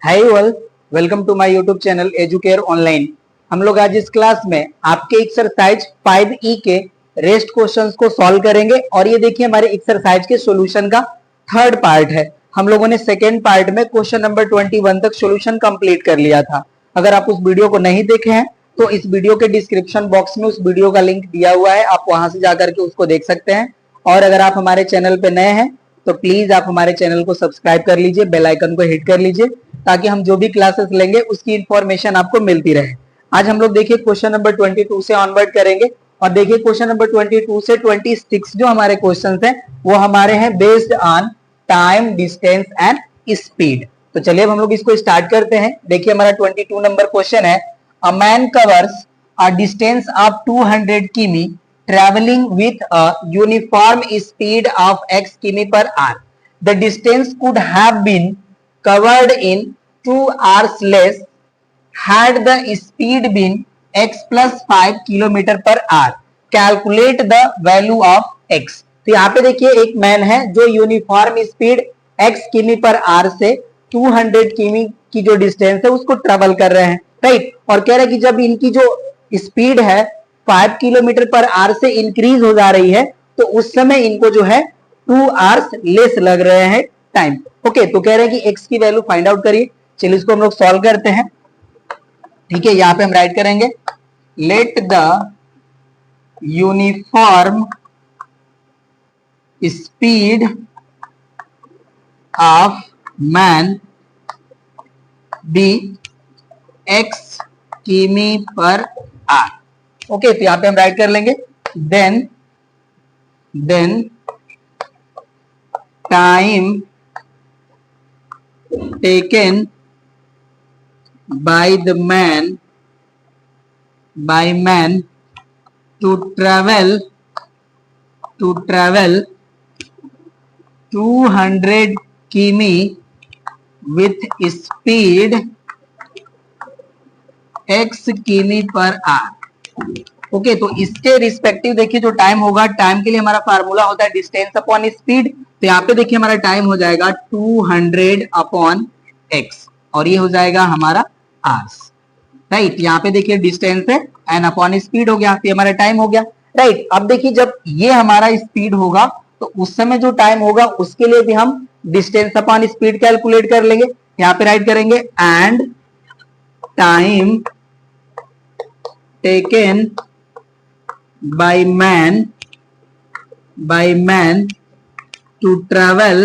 Hi all, welcome to my YouTube channel Educare online. हम लोग आज इस क्लास में आपके एक्सरसाइज 5E के रेस्ट क्वेश्चंस को सॉल्व करेंगे और ये देखिए हमारे एक्सरसाइज के सॉल्यूशन का थर्ड पार्ट है। हम लोगों ने सेकेंड पार्ट में क्वेश्चन नंबर 21 तक सॉल्यूशन कंप्लीट कर लिया था। अगर आप उस वीडियो को नहीं देखे हैं तो इस वीडियो के डिस्क्रिप्शन बॉक्स में उस वीडियो का लिंक दिया हुआ है, आप वहां से जाकर के उसको देख सकते हैं। और अगर आप हमारे चैनल पे नए हैं तो प्लीज आप हमारे चैनल को सब्सक्राइब कर लीजिए, बेल आइकन को हिट कर लीजिए ताकि हम जो भी क्लासेस लेंगे उसकी इंफॉर्मेशन आपको मिलती रहे। आज हम लोग देखिए क्वेश्चन नंबर 22 से ऑनवर्ड करेंगे और देखिए क्वेश्चन नंबर 22 से 26 जो हमारे क्वेश्चंस हैं वो हमारे हैं based on time, distance and speed. तो चलिए अब हम लोग इसको स्टार्ट करते हैं। देखिए हमारा 22 नंबर क्वेश्चन है, a man covers a distance of 200 किमी traveling with a uniform speed of x km per hour. The distance could have been covered in 2 hours less had the speed been x plus 5 km per hour. Calculate the value of x. तो यहाँ पे देखिए एक man है जो uniform speed x km per are से 200 किमी की जो डिस्टेंस है उसको ट्रेवल कर रहे हैं, राइट। और कह रहे हैं कि जब इनकी जो स्पीड है 5 किलोमीटर पर आवर से इंक्रीज हो जा रही है तो उस समय इनको जो है 2 आवर्स लेस लग रहे हैं टाइम। ओके, तो कह रहे हैं कि x की वैल्यू फाइंड आउट करिए। चलिए इसको हम लोग सॉल्व करते हैं। ठीक है, यहाँ पे हम राइट करेंगे, let the uniform speed of man B x km per hour. Okay, तो यहाँ पे हम राइट कर लेंगे, then time taken by the man to travel 200 किमी with speed x km per hour. Okay, तो इसके रिस्पेक्टिव देखिए जो टाइम होगा, टाइम के लिए हमारा फार्मूला होता है डिस्टेंस अपॉन स्पीड। तो यहाँ पे देखिए हमारा टाइम हो जाएगा 200 अपॉन x और ये हो जाएगा हमारा आवर्स, राइट। यहाँ पे देखिए डिस्टेंस है एंड अपॉन स्पीड हो गया, तो हमारा टाइम हो गया, राइट। अब देखिए जब ये हमारा स्पीड होगा तो उस समय जो टाइम होगा उसके लिए भी हम डिस्टेंस अपॉन स्पीड कैलकुलेट कर लेंगे। यहाँ पे राइट करेंगे and time taken by man to travel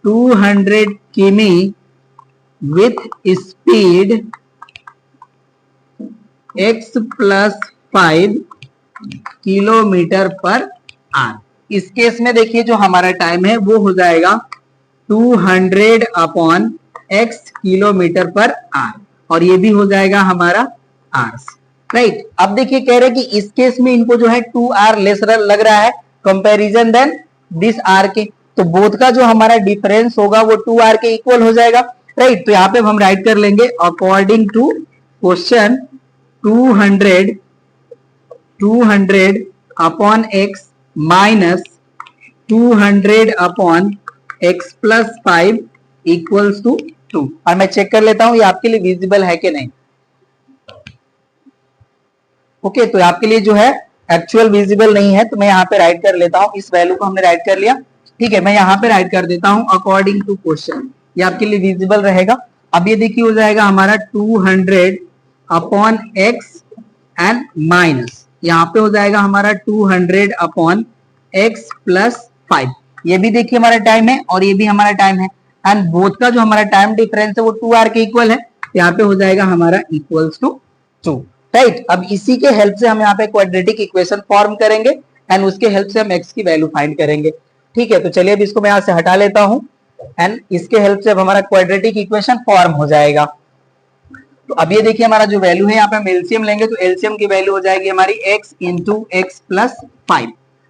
200 किमी with speed x plus 5 kilometre per our. इस केस में देखिए जो हमारा टाइम है वो हो जाएगा 200 upon x kilometre per our और ये भी हो जाएगा हमारा आवर्स, राइट। अब देखिए कह रहे हैं कि इस केस में इनको जो है 2 आवर लेस लग रहा है कंपैरिजन देन दिस आर के, तो बोथ का जो हमारा डिफरेंस होगा वो 2 आवर के इक्वल हो जाएगा, राइट। तो यहाँ पे हम राइट कर लेंगे, according to question 200 upon x minus 200 upon x plus 5 equals to 2। और मैं चेक कर लेता हूं ये आपके लिए विजिबल है कि नहीं। ओके, तो आपके लिए जो है एक्चुअल विजिबल नहीं है तो मैं यहाँ पे राइट कर लेता हूँ, इस वैल्यू को हमने राइट कर लिया। ठीक है, मैं यहाँ पे राइट कर देता हूँ अकॉर्डिंग टू क्वेश्चन, ये आपके लिए विजिबल रहेगा। अब ये देखिए हो जाएगा हमारा 200 अपॉन x एंड माइनस यहाँ पे हो जाएगा हमारा 200 अपॉन x प्लस 5। ये भी देखिए हमारा टाइम है और ये भी हमारा टाइम है एंड बोथ का जो हमारा टाइम डिफरेंस है वो 2 आवर के इक्वल है, यहाँ पे हो जाएगा हमारा इक्वल्स टू 2, राइट। अब इसी के हेल्प से हम यहाँ पे क्वाड्रेटिक इक्वेशन फॉर्म करेंगे एंड उसके हेल्प से हम x की वैल्यू फाइंड करेंगे। ठीक है, तो चलिए अब इसको मैं यहाँ से हटा लेता हूँ एंड इसके हेल्प से अब हमारा क्वाड्रेटिक इक्वेशन फॉर्म हो जाएगा। तो अब ये देखिए हमारा जो वैल्यू है यहाँ पे हम एलसीएम लेंगे तो एलसीएम की वैल्यू हो जाएगी हमारी x into x plus 5,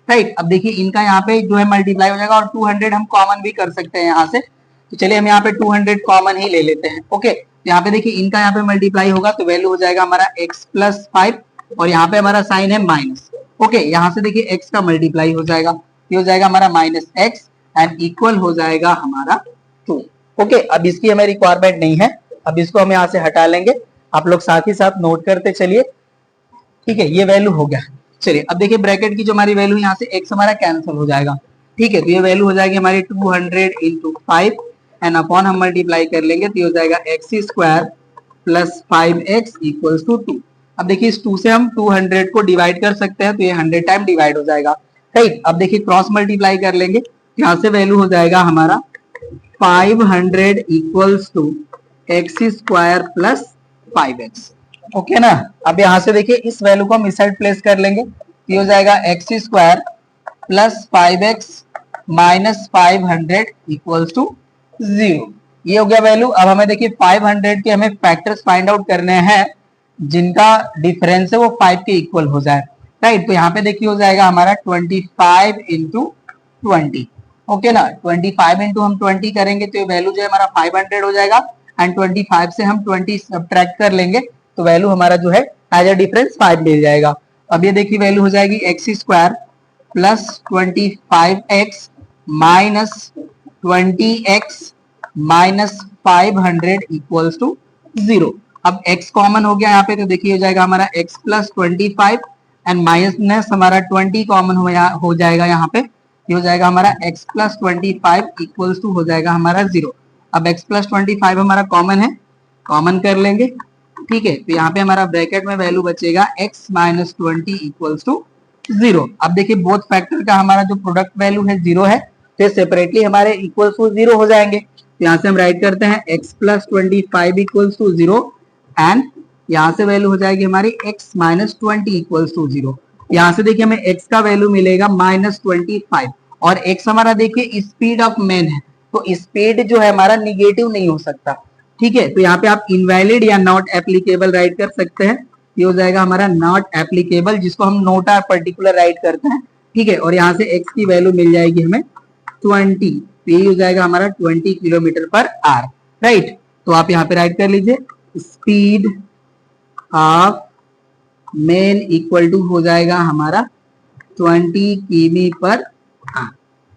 right. अब देखिए इनका यहाँ पे जो है मल्टीप्लाई हो जाएगा और 200 हम कॉमन भी कर सकते हैं यहाँ से, तो चलिए हम यहाँ पे 200 कॉमन ही ले लेते हैं। ओके, यहाँ पे देखिए इनका यहाँ पे मल्टीप्लाई होगा तो वैल्यू हो जाएगा हमारा x प्लस 5 और यहाँ पे हमारा साइन है माइनस। ओके, यहाँ से देखिए x का मल्टीप्लाई हो जाएगा, ये हो जाएगा हमारा माइनस एक्स एंड इक्वल हो जाएगा हमारा 2। ओके, अब इसकी हमें रिक्वायरमेंट नहीं है, अब इसको हम यहाँ से हटा लेंगे। आप लोग साथ ही साथ नोट करते चलिए। ठीक है, ये वैल्यू हो गया। चलिए अब देखिए ब्रैकेट की जो हमारी वैल्यू यहाँ से x हमारा कैंसिल हो जाएगा। ठीक है, तो ये वैल्यू हो जाएगी हमारी 200 इंटू 5 एंड अपॉन हम मल्टीप्लाई कर लेंगे तो ये हो जाएगा x square plus 5x equals to 2। अब देखिए इस 2 से हम 200 को डिवाइड कर सकते हैं तो ये 100 टाइम डिवाइड हो जाएगा। राइट, अब देखिए क्रॉस मल्टीप्लाई कर लेंगे, यहाँ से वैल्यू हो जाएगा हमारा 500 equals to x square plus 5x। Okay ना, अब यहाँ से देखिए इस वैल्यू को हम इस साइड प्लेस कर लेंगे, ये हो जाएगा x square plus 5x minus 500 equals to 0। ये हो गया वैल्यू। अब हमें देखिए 500 के हमें फैक्टर्स फाइंड आउट करने हैं जिनका डिफरेंस है वो 5 के इक्वल हो जाए। राइट, तो यहाँ पे देखिए हो जाएगा हमारा 25 इंटू 20। ओके ना, 25 इंटू हम 20 करेंगे तो ये वैल्यू जो है हमारा 500 हो जाएगा एंड 25 से हम 20 सब्ट्रैक्ट कर लेंगे तो वैल्यू हमारा जो है एज अ डिफरेंस 5 मिल जाएगा। अब ये देखिए वैल्यू हो जाएगी x square plus 25x minus 20x minus 500 equals to 0। अब x कॉमन हो गया यहाँ पे तो देखिए हो जाएगा हमारा x प्लस 25 एंड माइनस हमारा 20 कॉमन हो जाएगा यहाँ पे, ये हो जाएगा हमारा x प्लस 25 इक्वल्स टू हो जाएगा हमारा 0। अब x प्लस 25 हमारा कॉमन है, कॉमन कर लेंगे। ठीक है, तो यहाँ पे हमारा ब्रैकेट में वैल्यू बचेगा x माइनस 20 इक्वल्स टू 0। अब देखिए बोथ फैक्टर का हमारा जो प्रोडक्ट वैल्यू है 0 है तो सेपरेटली हमारे इक्वल्स टू 0 हो जाएंगे। तो यहाँ से हम राइट करते हैं x plus 25 equals to 0 and यहाँ से वैल्यू हो जाएगी हमारी x माइनस 20 इक्वल्स टू 0। यहाँ से देखिए हमें x का वैल्यू मिलेगा माइनस 25 और x हमारा देखिए स्पीड ऑफ मैन है तो स्पीड जो है हमारा निगेटिव नहीं हो सकता। ठीक है, तो यहाँ पे आप इनवैलिड या नॉट एप्लीकेबल राइट कर सकते हैं, ये हो जाएगा हमारा नॉट एप्लीकेबल जिसको हम नोट आर पर्टिकुलर राइट करते हैं। ठीक है, और यहाँ से x की वैल्यू मिल जाएगी हमें 20, तो यही हो जाएगा हमारा 20 किलोमीटर पर आवर। राइट, तो आप यहाँ पे राइट कर लीजिए speed of man equal to हो जाएगा हमारा 20 किमी पर आवर।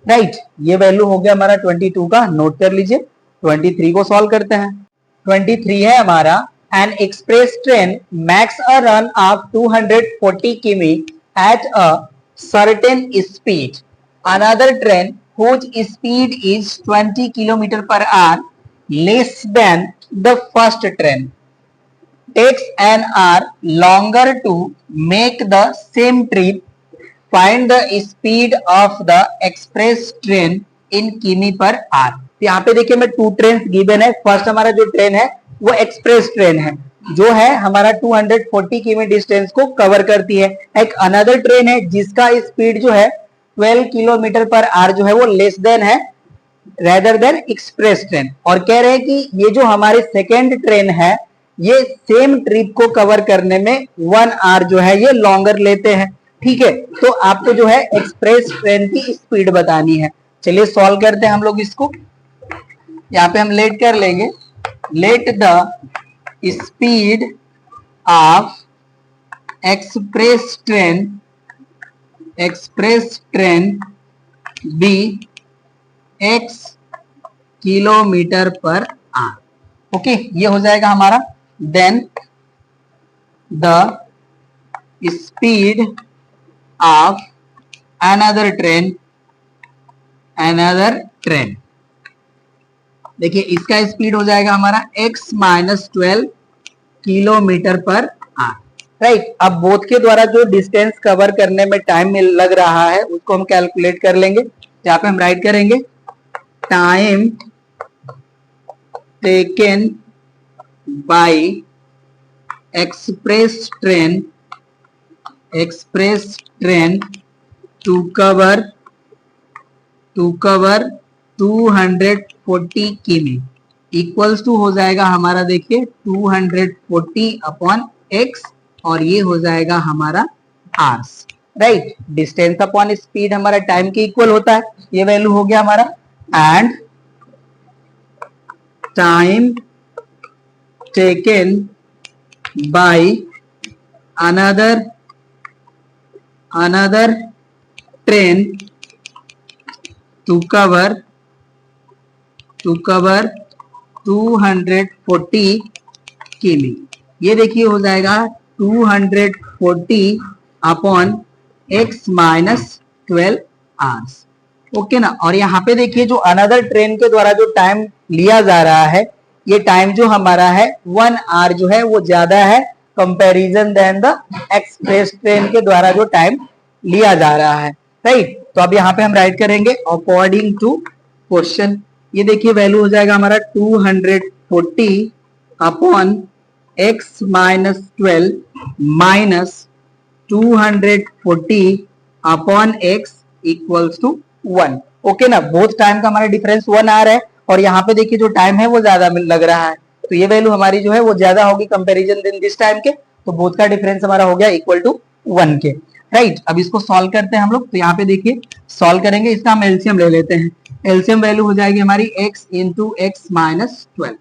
राइट, ये वैल्यू हो गया हमारा 22 का, नोट कर लीजिए। 23 को सॉल्व करते हैं। 23 है हमारा an express train makes a run of 240 km at a certain speed. Another train whose speed is 20 km per hour less than the first train takes an hour longer to make the same trip. Find the speed of the express train in किमी per are. यहाँ पे देखिए मैं 2 train given है। First हमारा जो train है वो एक्सप्रेस ट्रेन है जो है हमारा 240 किमी डिस्टेंस को कवर करती है। एक अनदर ट्रेन है जिसका स्पीड जो है 12 किलोमीटर पर आवर जो है वो लेस देन है रेदर देन एक्सप्रेस ट्रेन। और कह रहे हैं कि ये जो हमारी सेकेंड ट्रेन है ये सेम ट्रिप को कवर करने में 1 आवर जो है ये लॉन्गर लेते हैं। ठीक है, तो आपको जो है एक्सप्रेस ट्रेन की स्पीड बतानी है। चलिए सॉल्व करते हैं हम लोग इसको। यहाँ पे हम लेट कर लेंगे, let the speed of express train be x kilometre per hour. Okay, ये हो जाएगा हमारा then the speed of another train। देखिए इसका स्पीड हो जाएगा हमारा x minus 12 kilometre per hour. Right, अब बोथ के द्वारा जो डिस्टेंस कवर करने में टाइम लग रहा है उसको हम कैलकुलेट कर लेंगे। यहाँ पे हम राइट करेंगे time taken by express train to cover 240 km equals to हो जाएगा हमारा देखिए 240 अपॉन x और ये हो जाएगा हमारा hours. Right, distance upon speed हमारा टाइम के इक्वल होता है, ये वैल्यू हो गया हमारा। And time taken by another train to cover 240 km. ये देखिए हो जाएगा 240 upon x minus 12 hours. Okay ना। और यहाँ पे देखिए जो अनदर ट्रेन के द्वारा जो टाइम लिया जा रहा है, ये टाइम जो हमारा है 1 आवर जो है वो ज्यादा है comparison than the express train के द्वारा जो टाइम लिया जा रहा है। राइट। तो अब यहाँ पे हम राइट करेंगे अकॉर्डिंग टू क्वेश्चन। ये देखिए वैल्यू हो जाएगा हमारा 240 upon x minus 12 minus 240 upon x equals to 1। Okay ना। बोथ टाइम का हमारा डिफरेंस 1 आ रहा है और यहाँ पे देखिए जो टाइम है वो ज्यादा लग रहा है, तो ये वैल्यू हमारी जो है वो ज्यादा होगी कंपैरिजन दिन दिस टाइम के, तो बोथ का डिफरेंस हमारा हो गया इक्वल टू 1 के। राइट। अब इसको सॉल्व करते हैं हम लोग। तो यहाँ पे देखिए सॉल्व करेंगे, इसका हम एलसीएम ले लेते हैं। एलसीएम वैल्यू हो जाएगी हमारी x into x minus 12।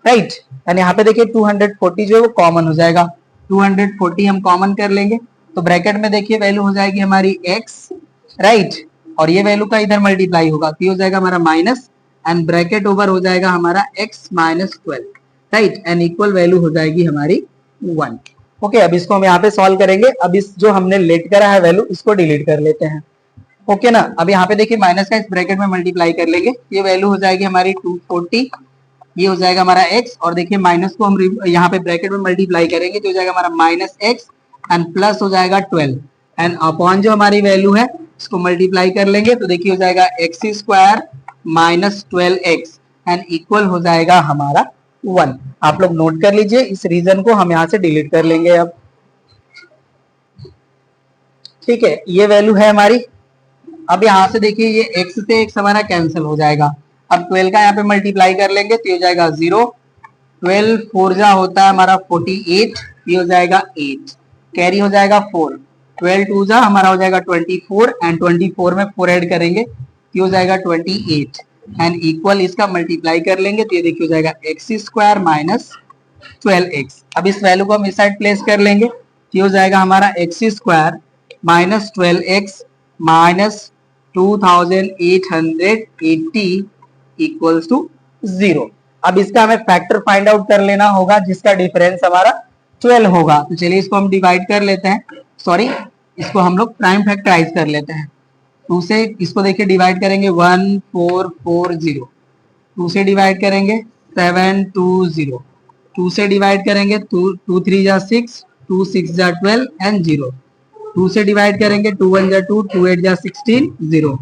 Right. And यहाँ पे देखिए 240 जो है वो कॉमन हो जाएगा, 240 हम कॉमन कर लेंगे तो ब्रैकेट में देखिए वैल्यू हो जाएगी हमारी x। राइट। और ये वैल्यू का इधर मल्टीप्लाई होगा तो ये हो जाएगा हमारा माइनस एंड ब्रैकेट ओवर हो जाएगा हमारा x minus 12। Right. And equal value हो जाएगी हमारी 1। ओके। अब इसको हम यहाँ पे सॉल्व करेंगे। अब इस जो हमने लेट करा है वैल्यू इसको डिलीट कर लेते हैं। ओके ना। अब यहाँ पे देखिए माइनस का इस ब्रैकेट में मल्टीप्लाई कर लेंगे, ये वैल्यू हो जाएगी हमारी 240, ये हो जाएगा हमारा x और देखिए माइनस को हम यहाँ पे ब्रैकेट में मल्टीप्लाई करेंगे तो हो जाएगा हमारा माइनस x एंड प्लस हो जाएगा 12 एंड अपॉन जो हमारी वैल्यू है इसको मल्टीप्लाई कर लेंगे तो देखिए हो जाएगा x square minus 12x and equal हो जाएगा हमारा 1। आप लोग नोट कर लीजिए, इस रीजन को हम यहाँ से डिलीट कर लेंगे अब। ठीक है, ये वैल्यू है हमारी। अब यहाँ से देखिए ये x से x हमारा कैंसिल हो जाएगा। अब 12 का यहाँ पे मल्टीप्लाई कर लेंगे तो ये हो जाएगा 0, 12 4 जा होता है हमारा 48, ये हो जाएगा 8, कैरी हो जाएगा 4, 12 2 जा हमारा हो जाएगा 24 एंड 24 में 4 ऐड करेंगे ये हो जाएगा 28 एंड इक्वल इसका मल्टीप्लाई कर लेंगे तो ये देखिए हो जाएगा x स्क्वायर माइनस 12x। अब इस वैल्यू को हम इस साइड प्लेस कर लेंगे तो ये हो जाएगा हमारा x square minus 12x minus 2880 equals to 0। अब इसका हमें फैक्टर फाइंड आउट कर लेना होगा जिसका डिफरेंस हमारा 12 होगा। तो चलिए इसको हम डिवाइड कर लेते हैं, सॉरी इसको हम लोग प्राइम फैक्टराइज कर लेते हैं। 2 से इसको देखिए डिवाइड करेंगे 1440, 2 से डिवाइड करेंगे 720, 2 से डिवाइड करेंगे 2 3 जा 6, 2 6 जा 12 एंड 0, 2 से डिवाइड करेंगे 2 1 जा 2, 2 8 जा 16 0,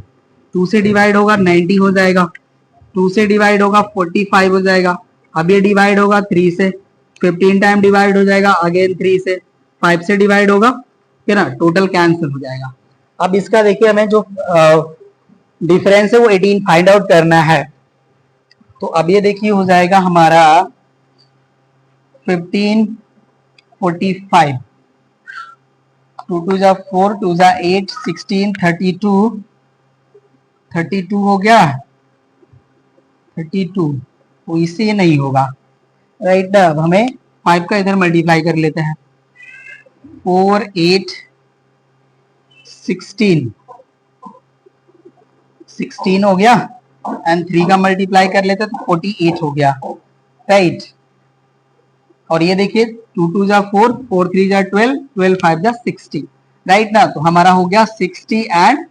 2 से डिवाइड होगा 90 हो जाएगा, 2 से डिवाइड होगा 45 हो जाएगा। अब ये डिवाइड होगा 3 से, 15 टाइम डिवाइड हो जाएगा अगेन 3 से, 5 से डिवाइड होगा, है ना, टोटल कैंसिल हो जाएगा। अब इसका देखिए हमें जो डिफरेंस है वो 18 फाइंड आउट करना है। तो अब ये देखिए हो जाएगा हमारा 1545, 2 2 जा 4, 2 जा 8, 16, 32 हो गया 32, तो इससे ये नहीं होगा। राइट। अब हमें 5 का इधर मल्टीप्लाई कर लेते हैं, 4 8 16 हो गया एंड 3 का मल्टीप्लाई कर लेते हैं तो 48 हो गया। राइट। और ये देखिए 2 2 जा 4, 4 3 जा 12, 12 5 जा 60। राइट ना। तो हमारा हो गया 60 एंड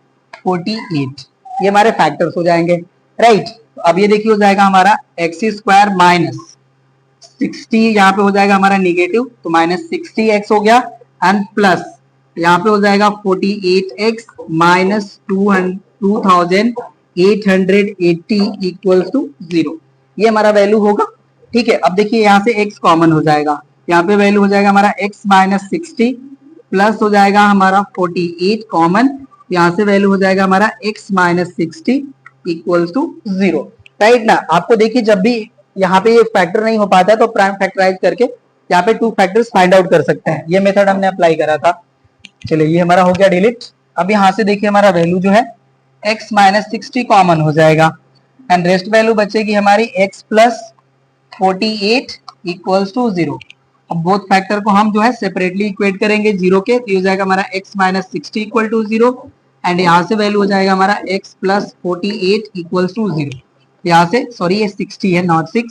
48, ये हमारे फैक्टर्स हो जाएंगे। राइट। तो अब ये देखिए हो जाएगा हमारा x स्क्वायर माइनस 60, यहाँ पे हो जाएगा हमारा निगेटिव तो माइनस 60x हो गया एंड प्लस यहाँ पे हो जाएगा 48x माइनस 2880 इक्वल्स टू 0, ये हमारा वैल्यू होगा। ठीक है। अब देखिए यहाँ से x कॉमन हो जाएगा, यहाँ पे वैल्यू हो जाएगा हमारा x माइनस 60 प्लस हो जाएगा हमारा 48 कॉमन, यहाँ से वैल्यू हो जाएगा हमारा x minus 60 equals to 0। Right ना। आपको देखिए जब भी यहाँ पे ये फैक्टर नहीं हो पाता है तो प्राइम फैक्टराइज करके यहाँ पे 2 फैक्टर्स फाइंड आउट कर सकते हैं, ये मेथड हमने अप्लाई करा था। चलिए ये हमारा हो गया डिलीट। अब यहाँ से देखिए हमारा वैल्यू जो है x माइनस 60 कॉमन हो जाएगा एंड रेस्ट वैल्यू बचेगी हमारी x प्लस 48 इक्वल्स टू 0। अब बोथ फैक्टर को हम जो है सेपरेटली इक्वेट करेंगे 0 के, तो हो जाएगा हमारा x minus 60 equal to 0 and यहाँ से वैल्यू हो जाएगा हमारा x प्लस 48 इक्वल्स टू 0। यहाँ से सॉरी ये 60 है नॉट 6।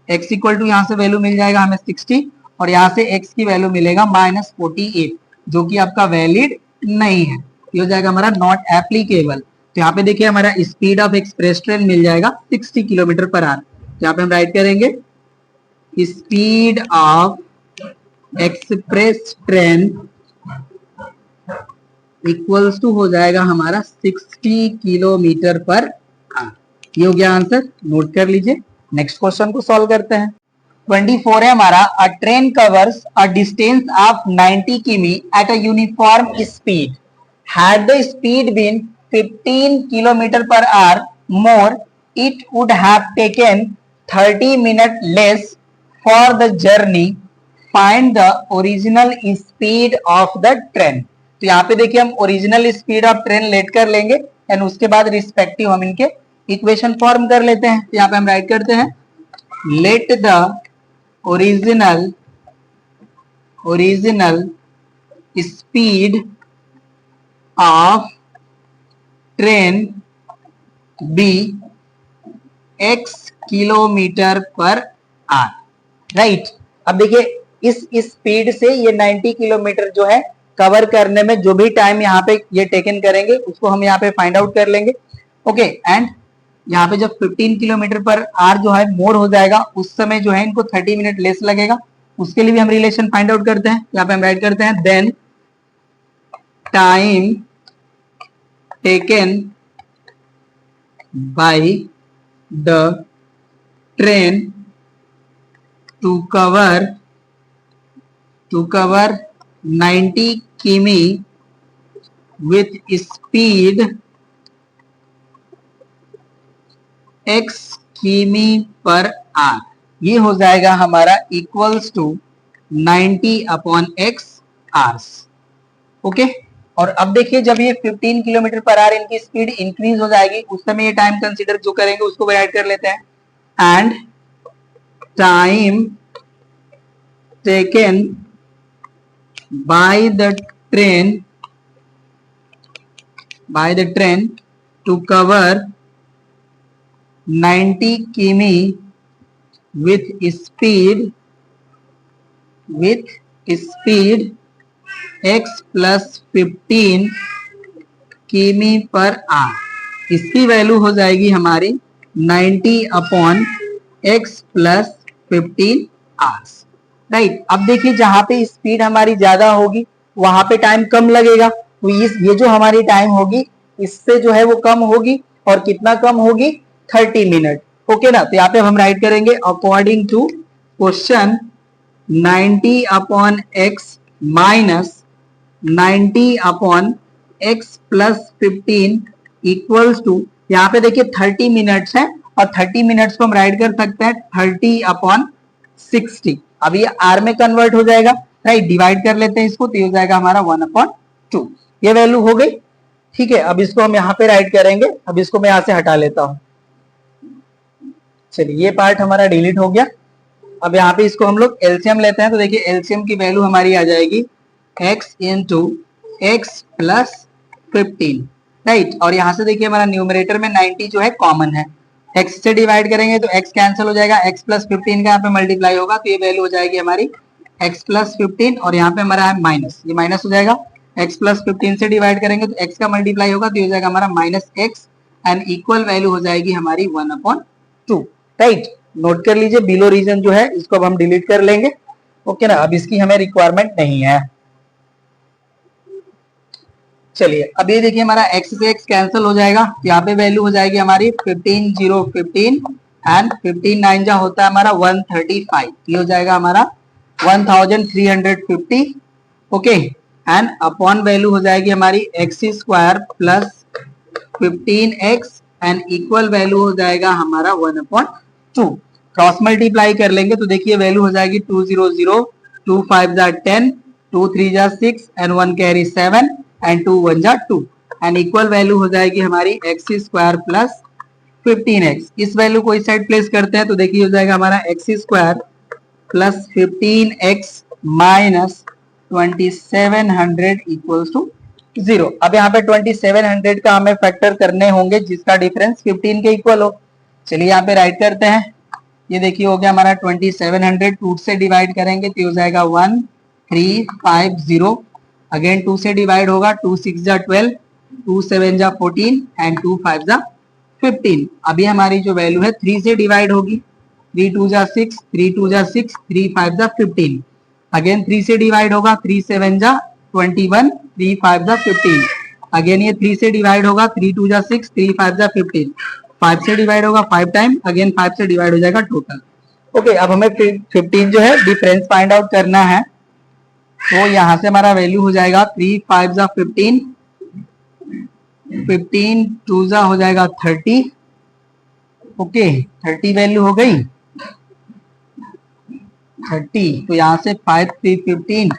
x इक्वल टू यहाँ से वैल्यू मिल जाएगा हमें 60 और यहाँ से x की वैल्यू मिलेगा -48 जो कि आपका वैलिड नहीं है, ये हो जाएगा हमारा नॉट एप्लीकेबल। तो यहाँ पे देखिए हमारा स्पीड ऑफ एक्सप्रेस ट्रेन मिल जाएगा 60 किलोमीटर पर आवर। तो यहाँ पे हम राइट करेंगे speed of express train equals to हो जाएगा हमारा 60 किलोमीटर पर आवर। ये हो गया आंसर, नोट कर लीजिए। नेक्स्ट क्वेश्चन को सॉल्व करते हैं। 24 है हमारा, a train covers a distance of 90 km at a uniform speed. Had the speed been 15 kilometre per hour more, it would have taken 30 minute less for the journey. Find the original speed of the train. तो यहाँ पे देखिए हम original speed of train let कर लेंगे and उसके बाद respective हम इनके इक्वेशन फॉर्म कर लेते हैं। तो यहाँ पे हम राइट करते हैं let the original speed of train be x kilometre per hour. Right, अब देखिए इस स्पीड से ये 90 किलोमीटर जो है कवर करने में जो भी टाइम यहाँ पे ये टेकन करेंगे उसको हम यहाँ पे फाइंड आउट कर लेंगे। ओके, एंड यहाँ पे जब 15 किलोमीटर पर आवर जो है मोर हो जाएगा उस समय जो है इनको 30 मिनट लेस लगेगा, उसके लिए भी हम रिलेशन फाइंड आउट करते हैं। यहाँ पे हम राइट करते हैं then time taken by the train to cover 90 km with speed x km per our. ये हो जाएगा हमारा equals to 90 upon x hours. Okay, और अब देखिए जब ये 15 किलोमीटर पर आवर इनकी स्पीड इंक्रीज हो जाएगी उस समय ये टाइम कंसीडर जो करेंगे उसको ऐड कर लेते हैं। And time taken by the train to cover 90 km with speed x plus 15 km per our. इसकी वैल्यू हो जाएगी हमारी 90 upon x plus 15 hours. Right, अब देखिए जहां पे स्पीड हमारी ज्यादा होगी वहां पे टाइम कम लगेगा, तो ये जो हमारी टाइम होगी इससे जो है वो कम होगी और कितना कम होगी 30 मिनट। ओके ना, तो यहाँ पे हम राइट करेंगे according to question 90 upon x minus 90 upon x plus 15 equals to, यहाँ पे देखिए 30 मिनट्स है और 30 मिनट्स को हम राइट कर सकते हैं 30 अपॉन 60। अब ये आर में कन्वर्ट हो जाएगा। राइट, डिवाइड कर लेते हैं इसको, तो ये हो जाएगा हमारा 1/2। ये वैल्यू हो गई। ठीक है, अब इसको हम यहाँ पे राइट करेंगे। अब इसको मैं यहाँ से हटा लेता हूं। चलिए ये पार्ट हमारा डिलीट हो गया। अब यहाँ पे इसको हम लोग एलसीएम लेते हैं, तो देखिए एलसीएम की वैल्यू हमारी आ जाएगी x into x plus 15। Right, और यहाँ से देखिए हमारा न्यूमरेटर में 90 जो है कॉमन है, x से डिवाइड करेंगे तो x कैंसिल हो जाएगा, x प्लस 15 का यहाँ पे मल्टीप्लाई होगा तो ये वैल्यू हो जाएगी हमारी x प्लस 15 और यहाँ पे हमारा है माइनस, ये माइनस हो जाएगा। x प्लस 15 से डिवाइड करेंगे तो x का मल्टीप्लाई होगा तो ये हो जाएगा हमारा minus x and equal value हो जाएगी हमारी 1/2। राइट, नोट कर लीजिए बिलो रीजन जो है इसको अब हम डिलीट कर लेंगे। ओके ना, अब इसकी हमें रिक्वायरमेंट नहीं है। चलिए अब ये देखिए हमारा x से x कैंसिल हो जाएगा, यहाँ पे वैल्यू हो जाएगी हमारी 15 0 15 एंड 15 9 जा होता है हमारा 135, ये हो जाएगा हमारा 1350। ओके, एंड अपॉन वैल्यू हो जाएगी हमारी x square plus 15x and equal value हो जाएगा हमारा 1/2। क्रॉस मल्टीप्लाई कर लेंगे तो देखिए वैल्यू हो जाएगी 200, 2 5 जा 10, 2 3 जा 6 एंड 1 कैरी 7 एंड 2 1 जा 2 एंड इक्वल वैल्यू हो जाएगी हमारी x स्क्वायर प्लस 15x। इस वैल्यू को इस साइड प्लेस करते हैं तो देखिए हो जाएगा हमारा x square plus 15x minus 2700 equals to 0। अब यहाँ पे 2700 का हमें फैक्टर करने होंगे जिसका डिफरेंस 15 के इक्वल हो। चलिए यहाँ पे राइट करते हैं। ये देखिए हो गया हमारा 2700, 2 से डिवाइड करेंगे तो हो जाएगा 1350। अगेन 2 से डिवाइड होगा, 2 6 जा 12, 2 7 जा 14 एंड 2 5 जा 15। अभी हमारी जो वैल्यू है 3 से डिवाइड होगी, 3 2 जा 6, 3 2 जा 6, 3 5 जा 15। अगेन 3 से डिवाइड होगा, 3 7 जा 21, 3 5 जा 15। अगेन ये 3 से डिवाइड होगा, 3 2 जा 6, 3 5 जा 15। 5 से डिवाइड होगा 5 टाइम, अगेन 5 से डिवाइड हो जाएगा टोटल। ओके, अब हमें 15 जो है डिफरेंस फाइंड आउट करना है। तो यहां से हमारा वैल्यू हो जाएगा 3 5 जा 15, 15 2 जा हो जाएगा 30। ओके, 30 वैल्यू हो गई 30। तो यहां से 5 3 15,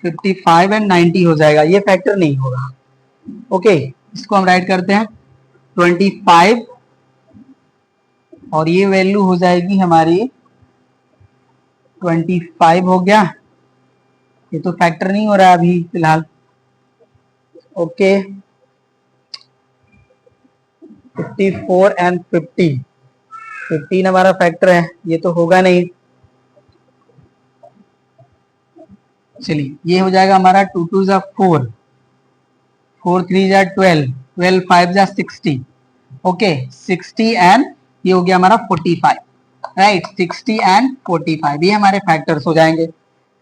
55 एंड 90 हो जाएगा। ये फैक्टर नहीं होगा। ओके, इसको हम राइट करते हैं 25 और ये वैल्यू हो जाएगी हमारी 25 हो गया। ये तो फैक्टर नहीं हो रहा अभी फिलहाल। ओके, 54 एंड 50, 15 हमारा फैक्टर है, ये तो होगा नहीं। चलिए ये हो जाएगा हमारा 2 2 जा 4, 4 3 जा 12, 12 5 जा 60। ओके, 60 एंड ये हो गया हमारा 45। राइट, 60 एंड 45 ये हमारे फैक्टर्स हो जाएंगे।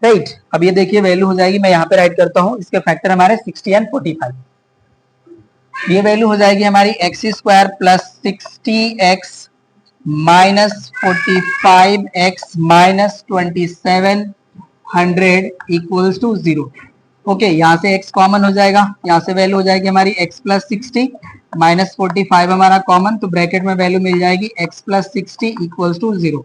राइट, अब ये देखिए वैल्यू हो जाएगी, मैं यहाँ पे राइट करता हूँ, इसके फैक्टर हमारे 60 एंड 45। ये वैल्यू हो जाएगी हमारी x square plus 60x minus 45x minus 2700 equals to 0। Okay, यहाँ से x कॉमन हो जाएगा, यहाँ से वैल्यू हो जाएगी हमारी x प्लस 60 माइनस 45 हमारा कॉमन, तो ब्रैकेट में वैल्यू मिल जाएगी x प्लस 60 इक्वल्स टू 0।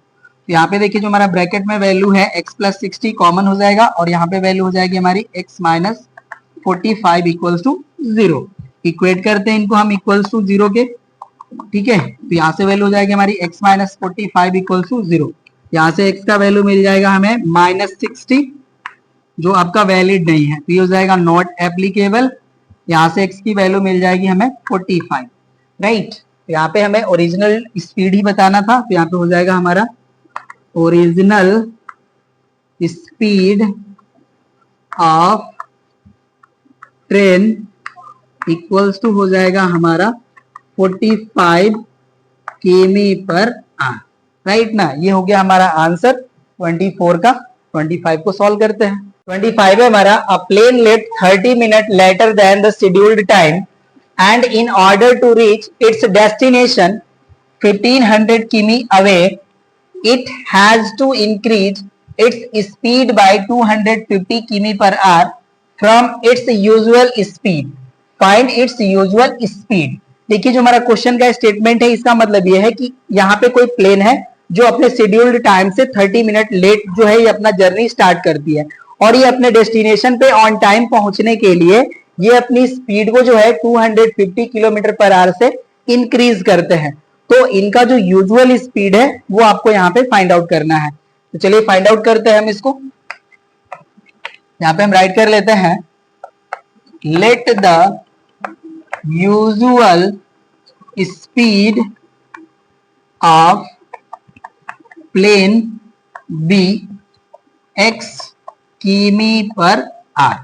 तो यहाँ पे देखिए जो हमारा ब्रैकेट में वैल्यू है x प्लस 60 कॉमन हो जाएगा और यहाँ पे वैल्यू हो जाएगी हमारी x minus 45 equals to 0। Equate करते हैं इनको हम इक्वल्स टू 0 के। ठीक है, तो यहाँ से वैल्यू हो जाएगी हमारी x माइनस 45 इक्वल्स टू 0। यहाँ से x का वैल्यू मिल जाएगा हमें माइनस 60 जो आपका वैलिड नहीं है, तो ये हो जाएगा नॉट एप्लीकेबल। यहाँ से x की वैल्यू मिल जाएगी हमें 45। राइट, तो यहाँ पे हमें ओरिजिनल स्पीड ही बताना था, तो यहाँ पे हो जाएगा हमारा original speed of train equals to हो जाएगा हमारा 45 किमी पर आवर। राइट ना, ये हो गया हमारा आंसर 24 का। 25 को सॉल्व करते हैं। 25 है हमारा, a plane late 30 minute later then the scheduled time and in order to reach its destination 1500 किमी away it has to increase its speed by 250 km per hour from its usual speed. Find its usual speed. देखिए जो हमारा question का statement है इसका मतलब ये है कि यहाँ पे कोई प्लेन है जो अपने शेड्यूल्ड टाइम से 30 मिनट लेट जो है ये अपना जर्नी स्टार्ट करती है और ये अपने डेस्टिनेशन पे ऑन टाइम पहुंचने के लिए ये अपनी स्पीड को जो है 250 किलोमीटर पर आवर से इंक्रीज करते हैं। तो इनका जो यूजुअल स्पीड है वो आपको यहाँ पे फाइंड आउट करना है। तो चलिए फाइंड आउट करते हैं हम इसको। यहाँ पे हम राइट कर लेते हैं, let the usual speed of plane be x km per hour.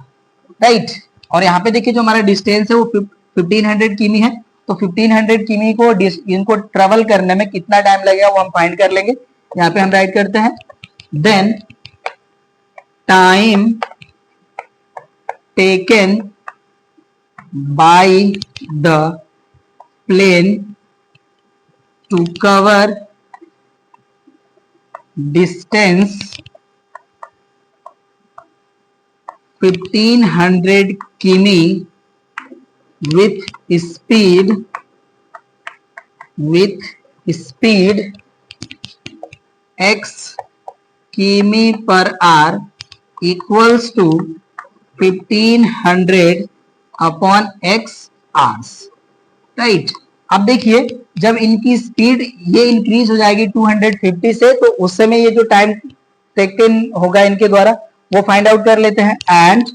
Right, और यहाँ पे देखिए जो हमारा डिस्टेंस है वो 1500 किमी है, तो 1500 किमी को इनको ट्रेवल करने में कितना टाइम लगेगा वो हम फाइंड कर लेंगे। यहाँ पे हम राइट करते हैं, then time taken by the plane to cover distance 1500 km with speed x km per hour equals to 1500 upon x hours. Right, अब देखिए जब इनकी स्पीड ये इंक्रीज हो जाएगी 250 से, तो उस समय ये जो टाइम टेकन होगा इनके द्वारा वो फाइंड आउट कर लेते हैं। And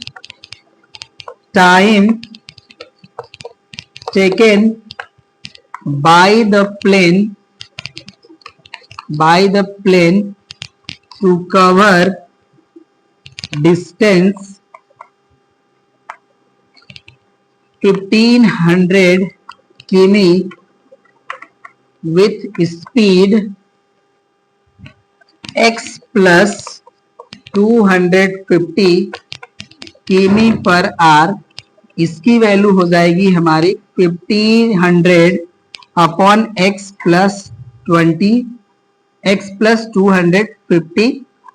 time taken by the plane to cover distance 1500 km with speed x plus 250 किमी पर आर। इसकी वैल्यू हो जाएगी हमारी 1500 upon x plus 20 x plus 250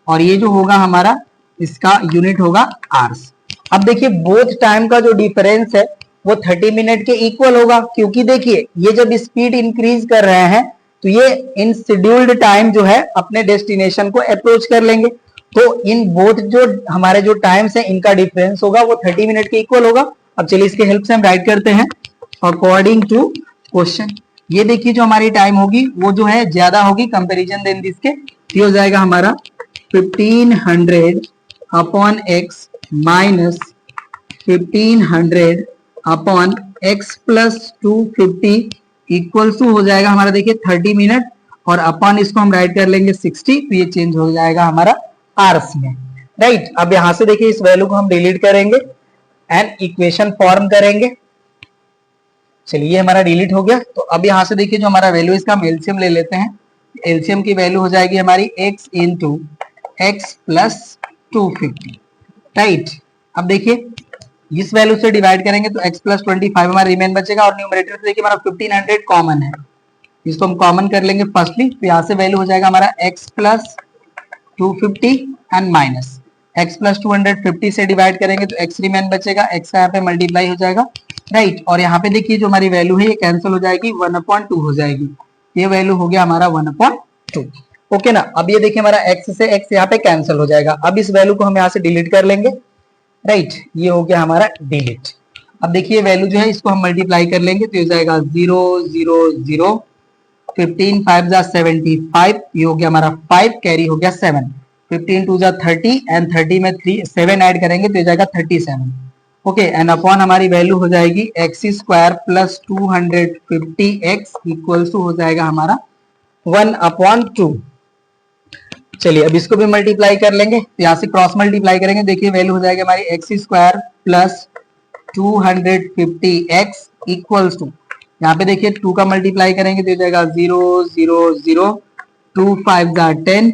और ये जो होगा हमारा इसका यूनिट होगा आर्स। अब देखिए बोथ टाइम का जो डिफरेंस है वो 30 मिनट के इक्वल होगा, क्योंकि देखिए ये जब स्पीड इंक्रीज कर रहे हैं तो ये इन शेड्यूल्ड टाइम जो है अपने डेस्टिनेशन को अप्रोच कर लेंगे। तो इन बोथ जो हमारे जो टाइम्स है इनका डिफरेंस होगा वो 30 मिनट के इक्वल होगा। अब चलिए इसके हेल्प से हम राइट करते हैं अकॉर्डिंग टू क्वेश्चन। ये देखिए जो हमारी टाइम होगी वो जो है ज्यादा होगी कंपेरिजन देन दिस के, ये हो जाएगा हमारा 1500 upon x minus 1500 upon x plus 250 equal to हो जाएगा हमारा देखिए 30 मिनट और अपॉन इसको हम राइट कर लेंगे 60, तो ये चेंज हो जाएगा हमारा आवर्स में, राइट। अब यहां से देखिए इस वैल्यू को हम डिलीट करेंगे एंड इक्वेशन फॉर्म करेंगे। चलिए ये हमारा डिलीट हो गया। तो अब यहां से देखिए जो हमारा वैल्यू इसका हम एलसीएम ले लेते हैं। एलसीएम की वैल्यू हो जाएगी हमारी x into x plus 250, right. अब देखिए इस वैल्यू से डिवाइड करेंगे तो x प्लस 25 हमारा रिमेन बचेगा और न्यूमरेटर से देखिए हमारा 1500 कॉमन है, इसको हम कॉमन कर लेंगे फर्स्टली। तो यहाँ से वैल्यू हो जाएगा हमारा x plus 250 and minus x plus 250 से डिवाइड करेंगे तो x रिमेन बचेगा, x का यहाँ पे मल्टीप्लाई हो जाएगा, राइट। और यहाँ पे देखिए जो हमारी वैल्यू है ये कैंसिल हो जाएगी, 1/2 हो जाएगी। ये वैल्यू हो गया हमारा 1/2, ओके ना। अब ये देखिए हमारा x से x यहाँ पे कैंसिल हो जाएगा। अब इस वैल्यू को हम यहाँ से डिलीट कर लेंगे, राइट। ये हो गया हमारा डिलीट। अब देखिए वैल्यू जो है इसको हम मल्टीप्लाई कर लेंगे तो ये हो जाएगा 0 0 0 15 5 जा 75, ये हो गया हमारा 5 कैरी हो गया 7, 15 2 जा 30 एंड 30 में 7 ऐड करेंगे तो ये जाएगा 37, ओके। एंड अपॉन हमारी वैल्यू हो जाएगी x square plus 250x equals to हो जाएगा हमारा 1/2। चलिए अब इसको भी मल्टीप्लाई कर लेंगे, तो यहाँ से क्रॉस मल्टीप्लाई करेंगे, देखिए वैल्यू हो जाएगी हमारी x square plus 250x equals to, यहाँ पे देखिए 2 का मल्टीप्लाई करेंगे तो हो जाएगा 0 0 0 2 5 जा 10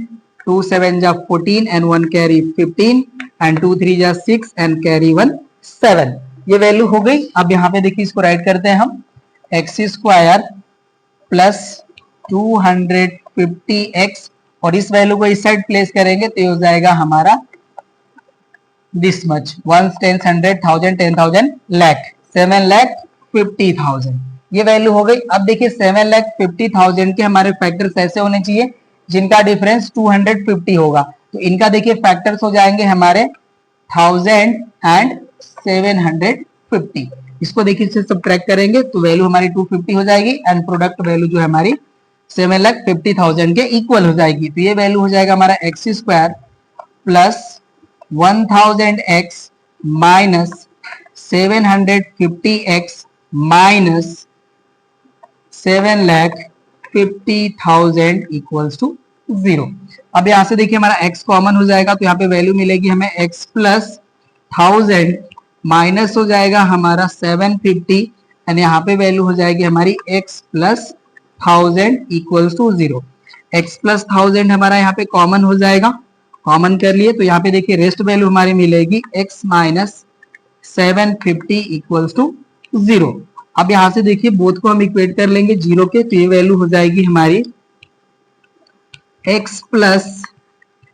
2 7 जा 14 एंड 1 कैरी 15 एंड 2 3 जा 6 एंड कैरी 1 7। ये वैल्यू हो गई। अब यहाँ पे देखिए इसको राइट करते हैं हम, एक्स स्क्वायर प्लस 250x और इस वैल्यू को इस साइड प्लेस करेंगे तो ये हो जाएगा हमारा दिस मच 1 10 100 1000 10,000 लाख 7,50,000। ये वैल्यू हो गई। अब देखिए 7,50,000 के हमारे फैक्टर्स ऐसे होने चाहिए जिनका डिफरेंस 250 होगा, तो इनका देखिए फैक्टर्स हो जाएंगे हमारे 1000 एंड 750। इसको देखिए इससे सब्ट्रैक्ट करेंगे तो वैल्यू हमारी 250 हो जाएगी एंड प्रोडक्ट वैल्यू जो है हमारी 7,50,000 के इक्वल हो जाएगी। तो ये वैल्यू हो जाएगा हमारा x square plus 1000x minus 750x minus 7,50,000 equals to 0। अब यहाँ से देखिए हमारा x कॉमन हो जाएगा तो यहाँ पे वैल्यू मिलेगी हमें x प्लस 1000 माइनस हो जाएगा हमारा 750 एंड यहाँ पे वैल्यू हो जाएगी हमारी x plus 1000 equals to 0। x plus 1000 हमारा यहाँ पे कॉमन हो जाएगा, कॉमन कर लिए तो यहाँ पे देखिए रेस्ट वैल्यू हमारी मिलेगी x माइनस 750 इक्वल्स टू 0। अब यहाँ से देखिए बोथ को हम इक्वेट कर लेंगे 0 के, तो ये वैल्यू हो जाएगी हमारी x प्लस